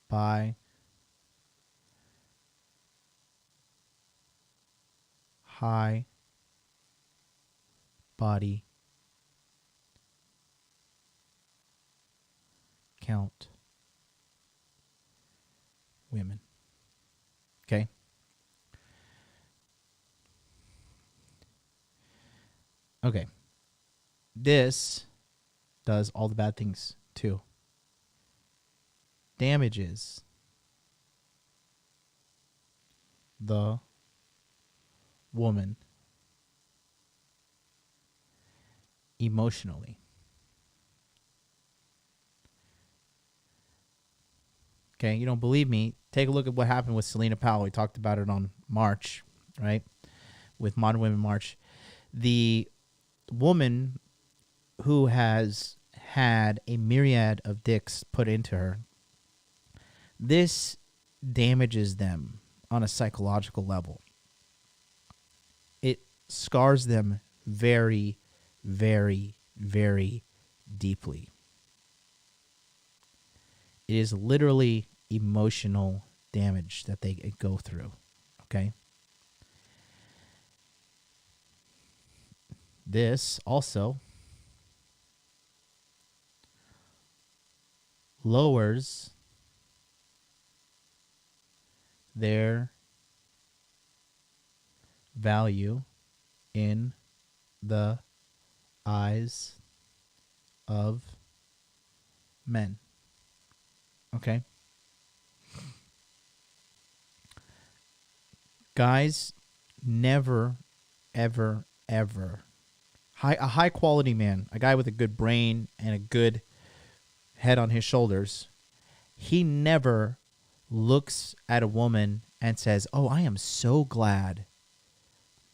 by high body count women. Okay? Okay. This does all the bad things too. Damages the woman emotionally. Okay, you don't believe me? Take a look at what happened with Selena Powell. We talked about it on March, right? With Modern Women March. The woman who has had a myriad of dicks put into her, this damages them on a psychological level. It scars them very, very, very deeply. It is literally emotional damage that they go through, okay? This also lowers their value in the eyes of men. Okay? Guys, never, ever, ever. A high quality man, a guy with a good brain and a good head on his shoulders, he never looks at a woman and says, "Oh, I am so glad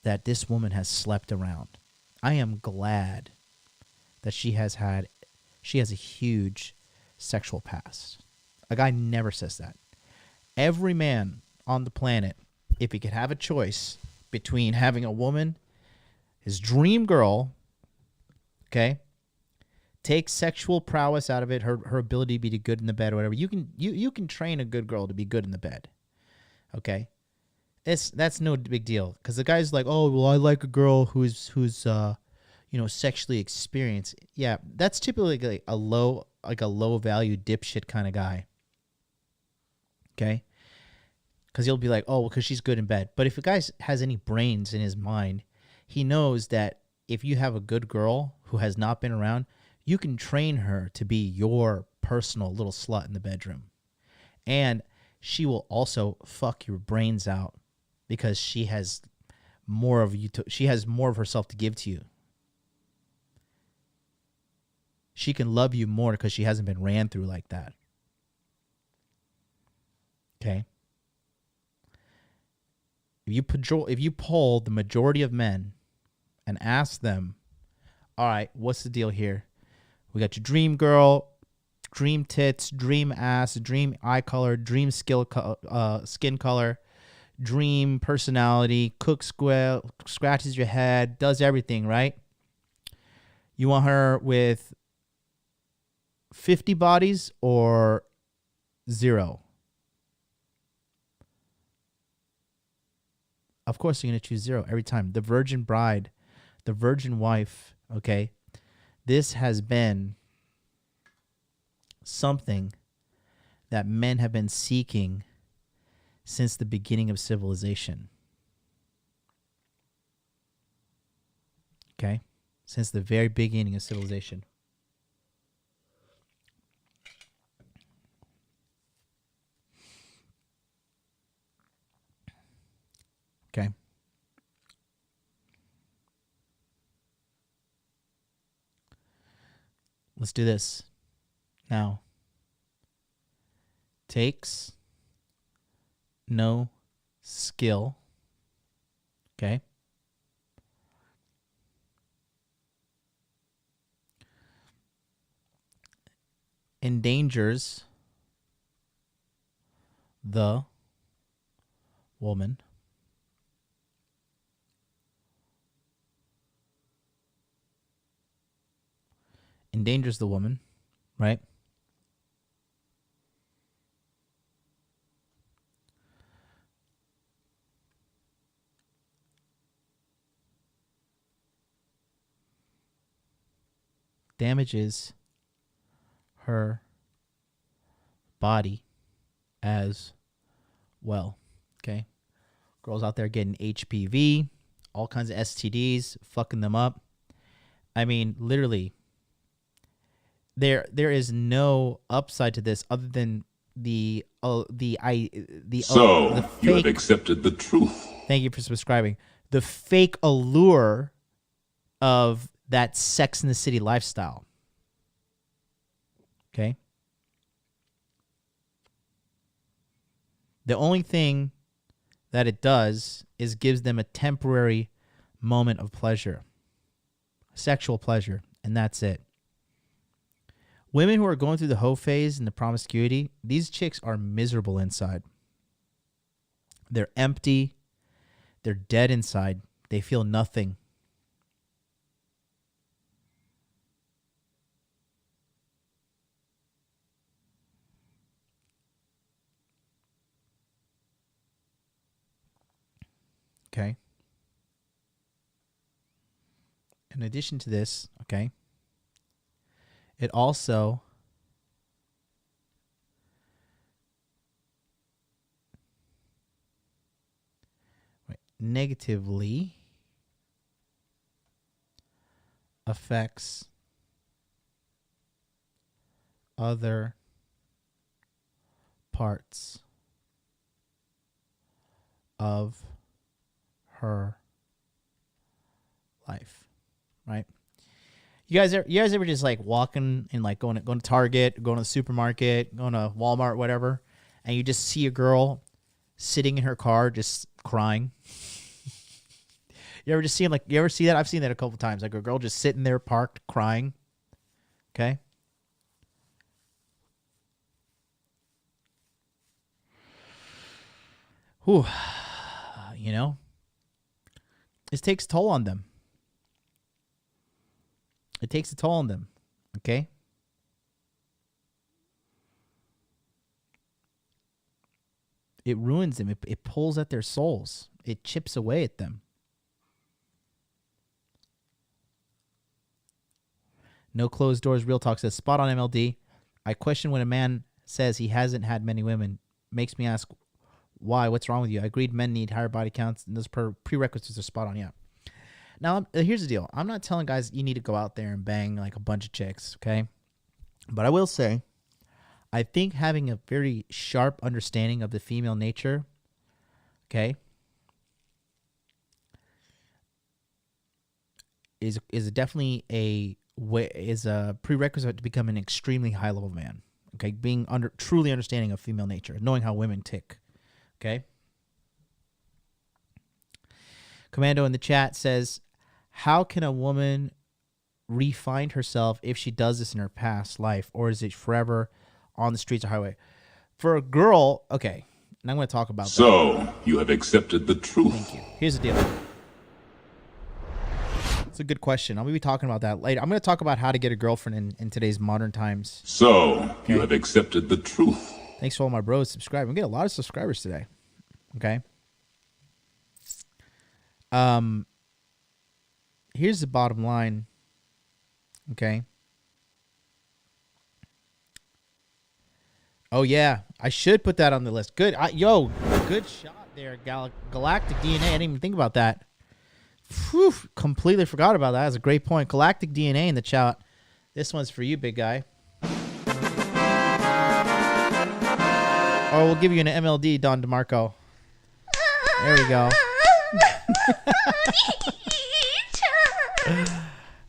that this woman has slept around. I am glad that she has a huge sexual past." A guy never says that. Every man on the planet, if he could have a choice between having a woman, his dream girl, okay, take sexual prowess out of it, her ability to be good in the bed or whatever. You can train a good girl to be good in the bed, okay? That's no big deal, because the guy's like, "Oh, well, I like a girl who's sexually experienced." Yeah, that's typically like a low value dipshit kind of guy. Okay? Because he'll be like, "Oh, well, because she's good in bed." But if a guy has any brains in his mind, he knows that if you have a good girl who has not been around, you can train her to be your personal little slut in the bedroom. And she will also fuck your brains out because she has more of she has more of herself to give to you. She can love you more because she hasn't been ran through like that. Okay? If you poll the majority of men and ask them, "All right, what's the deal here? We got your dream girl, dream tits, dream ass, dream eye color, dream skin color, dream personality, cooks scratches your head, does everything, right? You want her with 50 bodies or 0? Of course you're going to choose 0 every time. The virgin bride, the virgin wife, okay? This has been something that men have been seeking since the beginning of civilization. Okay? Since the very beginning of civilization. Okay? Let's do this. Now, takes no skill, okay? Endangers the woman. Endangers the woman, right? Damages her body as well, okay? Girls out there getting HPV, all kinds of STDs, fucking them up. I mean, literally, there is no upside to this other than the fake. You have accepted the truth. Thank you for subscribing. The fake allure of that Sex in the City lifestyle. Okay? The only thing that it does is gives them a temporary moment of pleasure, sexual pleasure, and that's it. Women who are going through the hoe phase and the promiscuity, these chicks are miserable inside. They're empty. They're dead inside. They feel nothing. Okay. In addition to this, okay, it also negatively affects other parts of her life, right? You guys ever just like walking and like going to Target, going to the supermarket, going to Walmart, whatever, and you just see a girl sitting in her car just crying? You ever see that? I've seen that a couple times. Like a girl just sitting there parked crying. Okay. Whew. You know, this takes a toll on them. It takes a toll on them. Okay. It ruins them. It pulls at their souls. It chips away at them. No Closed Doors Real Talk says, spot on MLD. I question when a man says he hasn't had many women. Makes me ask, why? What's wrong with you? I agreed men need higher body counts, and those prerequisites are spot on, yeah. Now, here's the deal. I'm not telling guys you need to go out there and bang like a bunch of chicks, okay? But I will say, I think having a very sharp understanding of the female nature, okay, is definitely a prerequisite to become an extremely high level man. Okay, being truly understanding of female nature, knowing how women tick. Okay. Commando in the chat says, how can a woman re-find herself if she does this in her past life, or is it forever on the streets or highway? For a girl, okay, and I'm going to talk about that. So, you have accepted the truth. Thank you. Here's the deal. It's a good question. I'm going to be talking about that later. I'm going to talk about how to get a girlfriend in today's modern times. So, you have accepted the truth. Thanks to all my bros subscribing. We get a lot of subscribers today. Okay. Here's the bottom line. Okay. Oh yeah, I should put that on the list. Good. Good shot there, Galactic DNA. I didn't even think about that. Whew, completely forgot about that. That's a great point. Galactic DNA in the chat. This one's for you, big guy. Or we'll give you an MLD, Don DeMarco. There we go.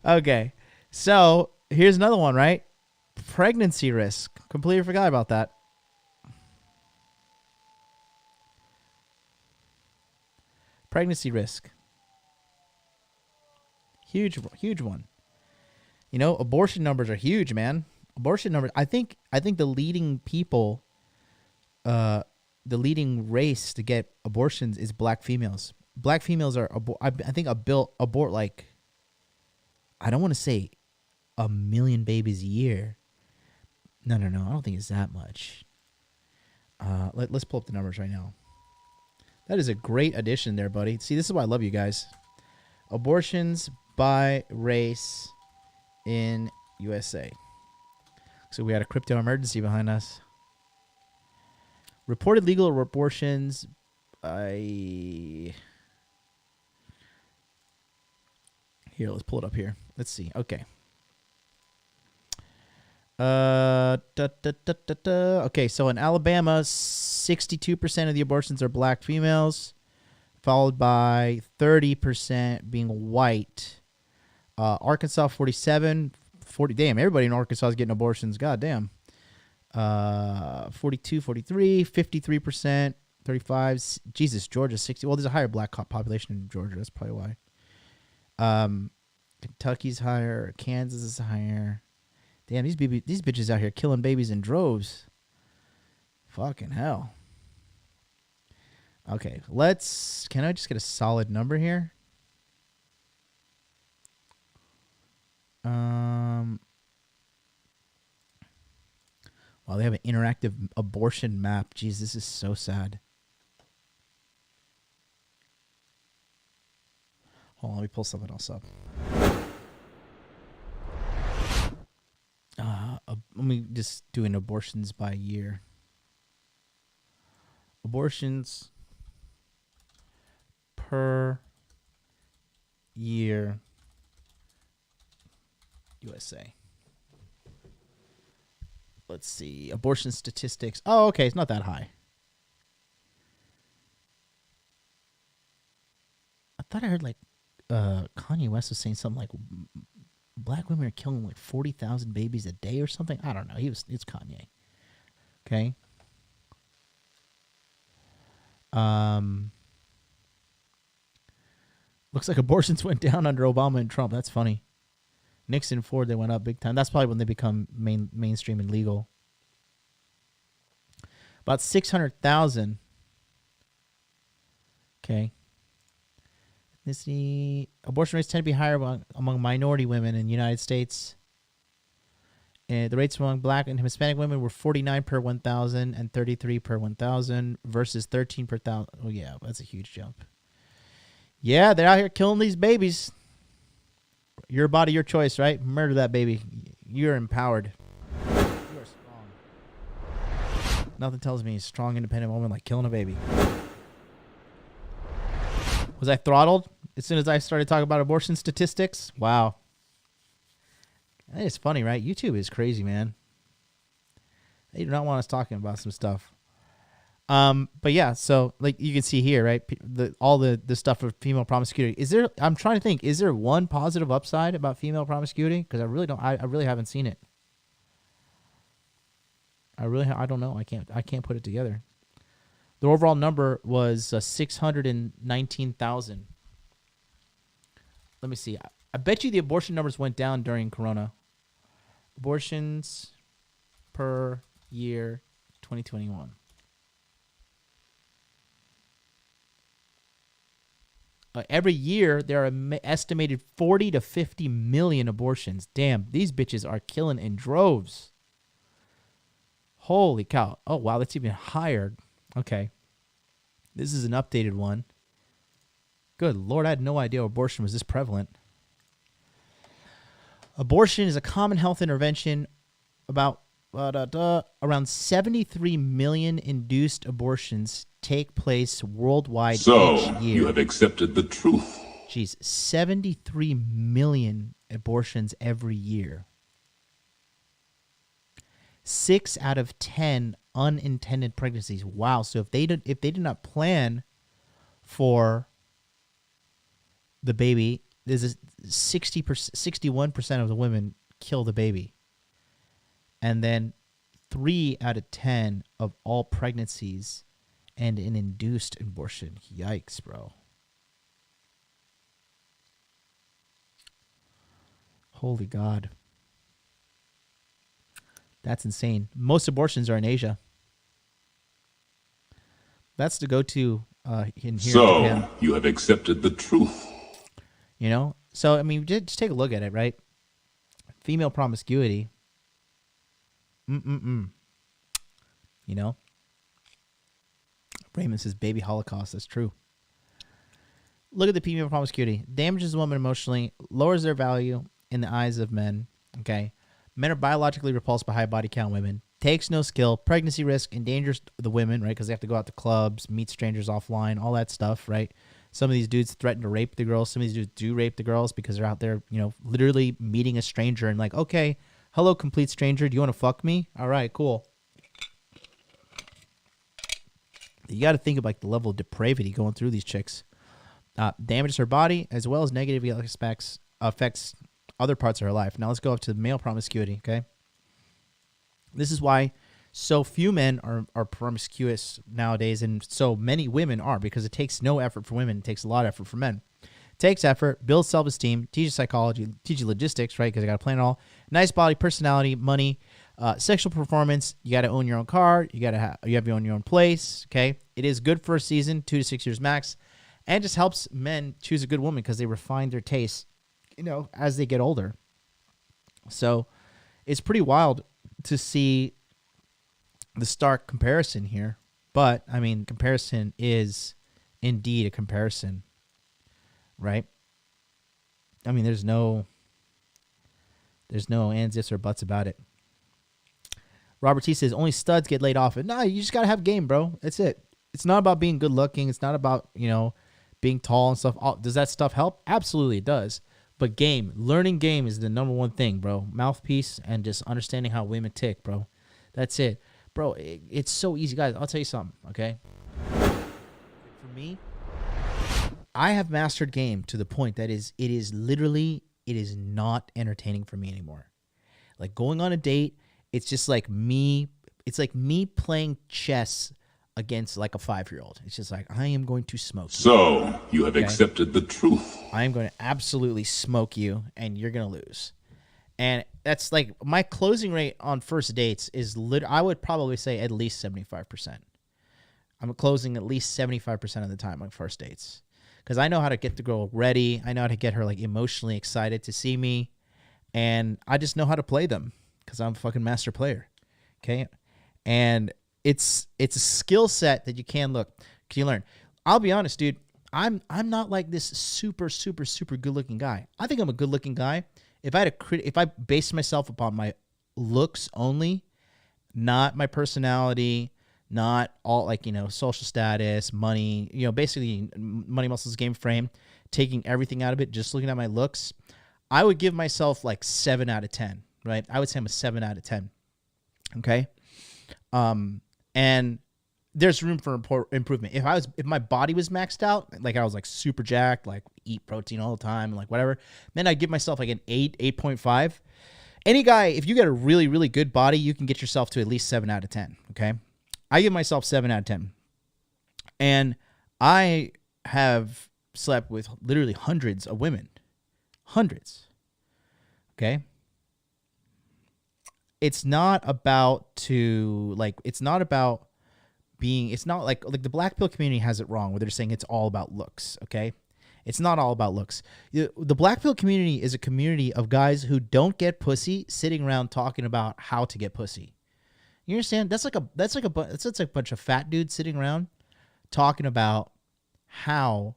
Okay. So, here's another one, right? Pregnancy risk. Completely forgot about that. Pregnancy risk. Huge one. You know, abortion numbers are huge, man. Abortion numbers. I think the leading people, the leading race to get abortions is black females. Black females are, I think, abort like, I don't want to say 1 million babies a year. No. I don't think it's that much. Let's pull up the numbers right now. That is a great addition there, buddy. See, this is why I love you guys. Abortions by race in USA. So we had a crypto emergency behind us. Reported legal abortions. Here, let's pull it up here. Let's see. Okay. Okay, so in Alabama, 62% of the abortions are black females, followed by 30% being white. Arkansas, 40. Damn, everybody in Arkansas is getting abortions. God damn. 42, 43, 53% 35. Jesus, Georgia 60. Well, there's a higher black population in Georgia. That's probably why. Kentucky's higher. Kansas is higher. Damn, these bitches out here killing babies in droves. Fucking hell. Okay, can I just get a solid number here? Wow, they have an interactive abortion map. Jeez, this is so sad. Hold on, let me pull something else up. Let me just do an abortions by year. Abortions per year, USA. Let's see. Abortion statistics. Oh, okay. It's not that high. I thought I heard like Kanye West was saying something like black women are killing like 40,000 babies a day or something. I don't know. It's Kanye. Okay. Looks like abortions went down under Obama and Trump. That's funny. Nixon, Ford, they went up big time. That's probably when they become mainstream and legal. About 600,000. Okay. Ethnicity. Abortion rates tend to be higher among minority women in the United States. The rates among black and Hispanic women were 49 per 1,000 and 33 per 1,000 versus 13 per 1,000. Oh, yeah, that's a huge jump. Yeah, they're out here killing these babies. Your body, your choice, right? Murder that baby. You're empowered. You are strong. Nothing tells me a strong, independent woman like killing a baby. Was I throttled as soon as I started talking about abortion statistics? Wow. It's funny, right? YouTube is crazy, man. They do not want us talking about some stuff. But yeah, so like you can see here, right? All the stuff of female promiscuity. I'm trying to think, is there one positive upside about female promiscuity? Because I really don't. I really haven't seen it. I don't know. I can't put it together. The overall number was 619,000. Let me see. I bet you the abortion numbers went down during Corona. Abortions per year, 2021. Every year, there are estimated 40 to 50 million abortions. Damn, these bitches are killing in droves. Holy cow. Oh, wow, that's even higher. Okay. This is an updated one. Good Lord, I had no idea abortion was this prevalent. Abortion is a common health intervention. Around 73 million induced abortions take place worldwide each year. So, you have accepted the truth. Jeez, 73 million abortions every year. 6 out of 10 unintended pregnancies. Wow. So if they did not plan for the baby, there's a 61% of the women kill the baby. And then 3 out of 10 of all pregnancies end in induced abortion. Yikes, bro. Holy God. That's insane. Most abortions are in Asia. That's the go-to in here. So, in Japan. You have accepted the truth. You know? So, I mean, just take a look at it, right? Female promiscuity. You know? Raymond says baby holocaust. That's true. Look at the female promiscuity. Damages a woman emotionally, lowers their value in the eyes of men. Okay? Men are biologically repulsed by high body count women. Takes no skill. Pregnancy risk endangers the women, right? Because they have to go out to clubs, meet strangers offline, all that stuff, right? Some of these dudes threaten to rape the girls. Some of these dudes do rape the girls because they're out there, you know, literally meeting a stranger and like, okay, hello, complete stranger. Do you want to fuck me? All right, cool. You got to think of like the level of depravity going through these chicks. Damages her body as well as negatively affects other parts of her life. Now let's go up to male promiscuity, okay? This is why so few men are promiscuous nowadays, and so many women are, because it takes no effort for women. It takes a lot of effort for men. It takes effort, builds self-esteem, teaches psychology, teaches logistics, right? Because I got to plan it all. Nice body, personality, money, sexual performance. You got to own your own car. You have your own place. Okay, it is good for a season, 2 to 6 years max, and just helps men choose a good woman because they refine their tastes, as they get older. So it's pretty wild to see the stark comparison here. But I mean, comparison is indeed a comparison, right? I mean, there's no ands, ifs, or buts about it. Robert T says only studs get laid off. No, you just gotta have game, bro. That's it. It's not about being good looking. It's not about being tall and stuff. Does that stuff help? Absolutely, it does. But learning game is the number one thing, bro. Mouthpiece and just understanding how women tick, bro. That's it. Bro, it's so easy. Guys, I'll tell you something, okay? For me, I have mastered game to the point that it is not entertaining for me anymore. Like going on a date, it's just like me playing chess against like a 5-year-old. It's just like, I am going to smoke you. So, you have accepted the truth. I am going to absolutely smoke you, and you're going to lose. And that's like, my closing rate on first dates is I would probably say at least 75%. I'm closing at least 75% of the time on first dates. Because I know how to get the girl ready. I know how to get her like emotionally excited to see me. And I just know how to play them because I'm a fucking master player. Okay? And it's a skill set that you can learn. I'll be honest, dude. I'm not like this super good looking guy. I think I'm a good looking guy. If I based myself upon my looks only, not my personality, not all like social status, money, basically money, muscles, game frame, taking everything out of it, just looking at my looks, I would give myself like 7 out of 10, right? I would say I'm a 7 out of 10. Okay. And there's room for improvement. If my body was maxed out, like I was like super jacked, like eat protein all the time, like whatever, then I'd give myself like an 8.5. Any guy, if you get a really, really good body, you can get yourself to at least 7 out of 10. Okay. I give myself 7 out of 10. And I have slept with literally hundreds of women. Hundreds. Okay. It's not about like the black pill community has it wrong where they're saying it's all about looks, okay? It's not all about looks. The black pill community is a community of guys who don't get pussy sitting around talking about how to get pussy. You understand? That's like a bunch of fat dudes sitting around talking about how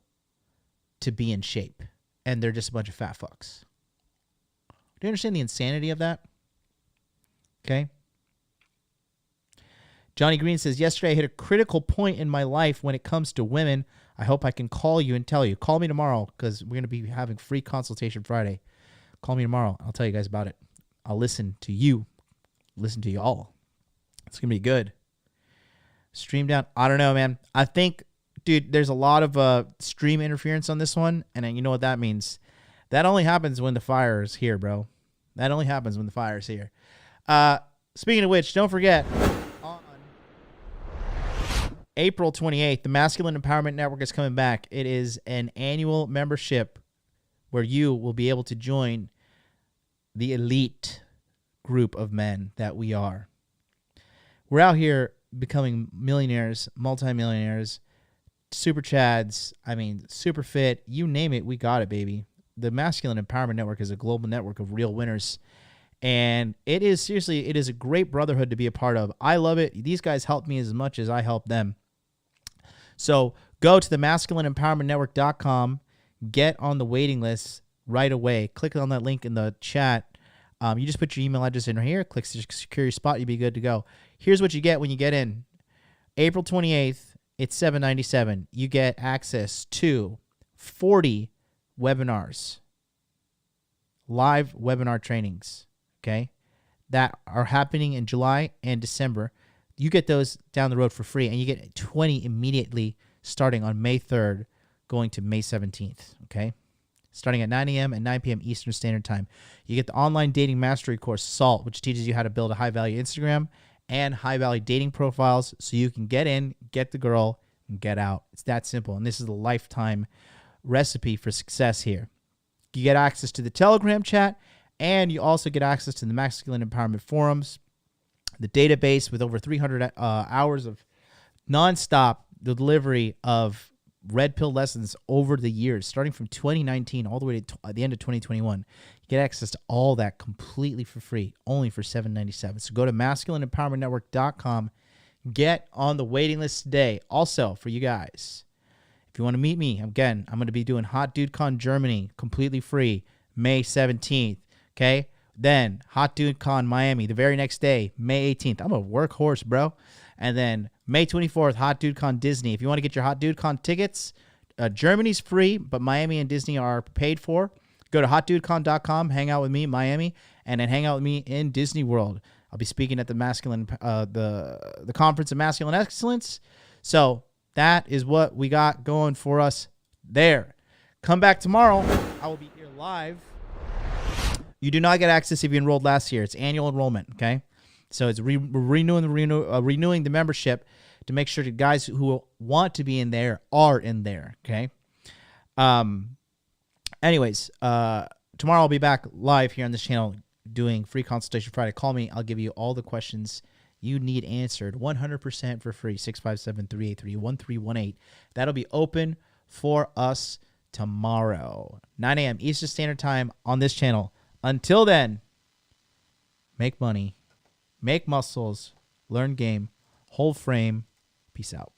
to be in shape, and they're just a bunch of fat fucks. Do you understand the insanity of that? Okay. Johnny Green says, yesterday I hit a critical point in my life when it comes to women. I hope I can call you and tell you. Call me tomorrow because we're going to be having free consultation Friday. Call me tomorrow. I'll tell you guys about it. I'll listen to you. Listen to you all. It's going to be good. Stream down. I don't know, man. I think, dude, there's a lot of stream interference on this one. And you know what that means. That only happens when the fire is here, bro. That only happens when the fire is here. Speaking of which, don't forget, on April 28th, the Masculine Empowerment Network is coming back. It is an annual membership where you will be able to join the elite group of men that we are. We're out here becoming millionaires, multimillionaires, super chads, super fit, you name it, we got it, baby. The Masculine Empowerment Network is a global network of real winners. And it is a great brotherhood to be a part of. I love it. These guys help me as much as I help them. So go to the masculineempowermentnetwork.com, get on the waiting list right away. Click on that link in the chat. You just put your email address in right here, click secure your spot, you'll be good to go. Here's what you get when you get in. April 28th, it's $7.97. You get access to 40 webinars, live webinar trainings. Okay, that are happening in July and December. You get those down the road for free, and you get 20 immediately starting on May 3rd, going to May 17th. Okay, starting at 9 a.m. and 9 p.m. Eastern Standard Time. You get the online dating mastery course, SALT, which teaches you how to build a high-value Instagram and high-value dating profiles so you can get in, get the girl, and get out. It's that simple, and this is the lifetime recipe for success here. You get access to the Telegram chat, and you also get access to the Masculine Empowerment Forums, the database with over 300 hours of nonstop delivery of red pill lessons over the years, starting from 2019 all the way to the end of 2021. You get access to all that completely for free, only for $7.97. So go to masculineempowermentnetwork.com. Get on the waiting list today. Also, for you guys, if you want to meet me, again, I'm going to be doing Hot Dude Con Germany completely free May 17th. Okay? Then Hot Dude Con Miami the very next day, May 18th. I'm a workhorse, bro. And then May 24th, Hot Dude Con Disney. If you want to get your Hot Dude Con tickets, Germany's free, but Miami and Disney are paid for. Go to hotdudecon.com, hang out with me, Miami, and then hang out with me in Disney World. I'll be speaking at the the Conference of Masculine Excellence. So that is what we got going for us there. Come back tomorrow. I will be here live. You do not get access if you enrolled last year. It's annual enrollment, okay? So it's renewing the membership to make sure the guys who want to be in there are in there, okay? Anyways, tomorrow I'll be back live here on this channel doing free consultation Friday. Call me. I'll give you all the questions you need answered 100% for free. 657-383-1318. That'll be open for us tomorrow. 9 a.m. Eastern Standard Time on this channel. Until then, make money, make muscles, learn game, hold frame. Peace out.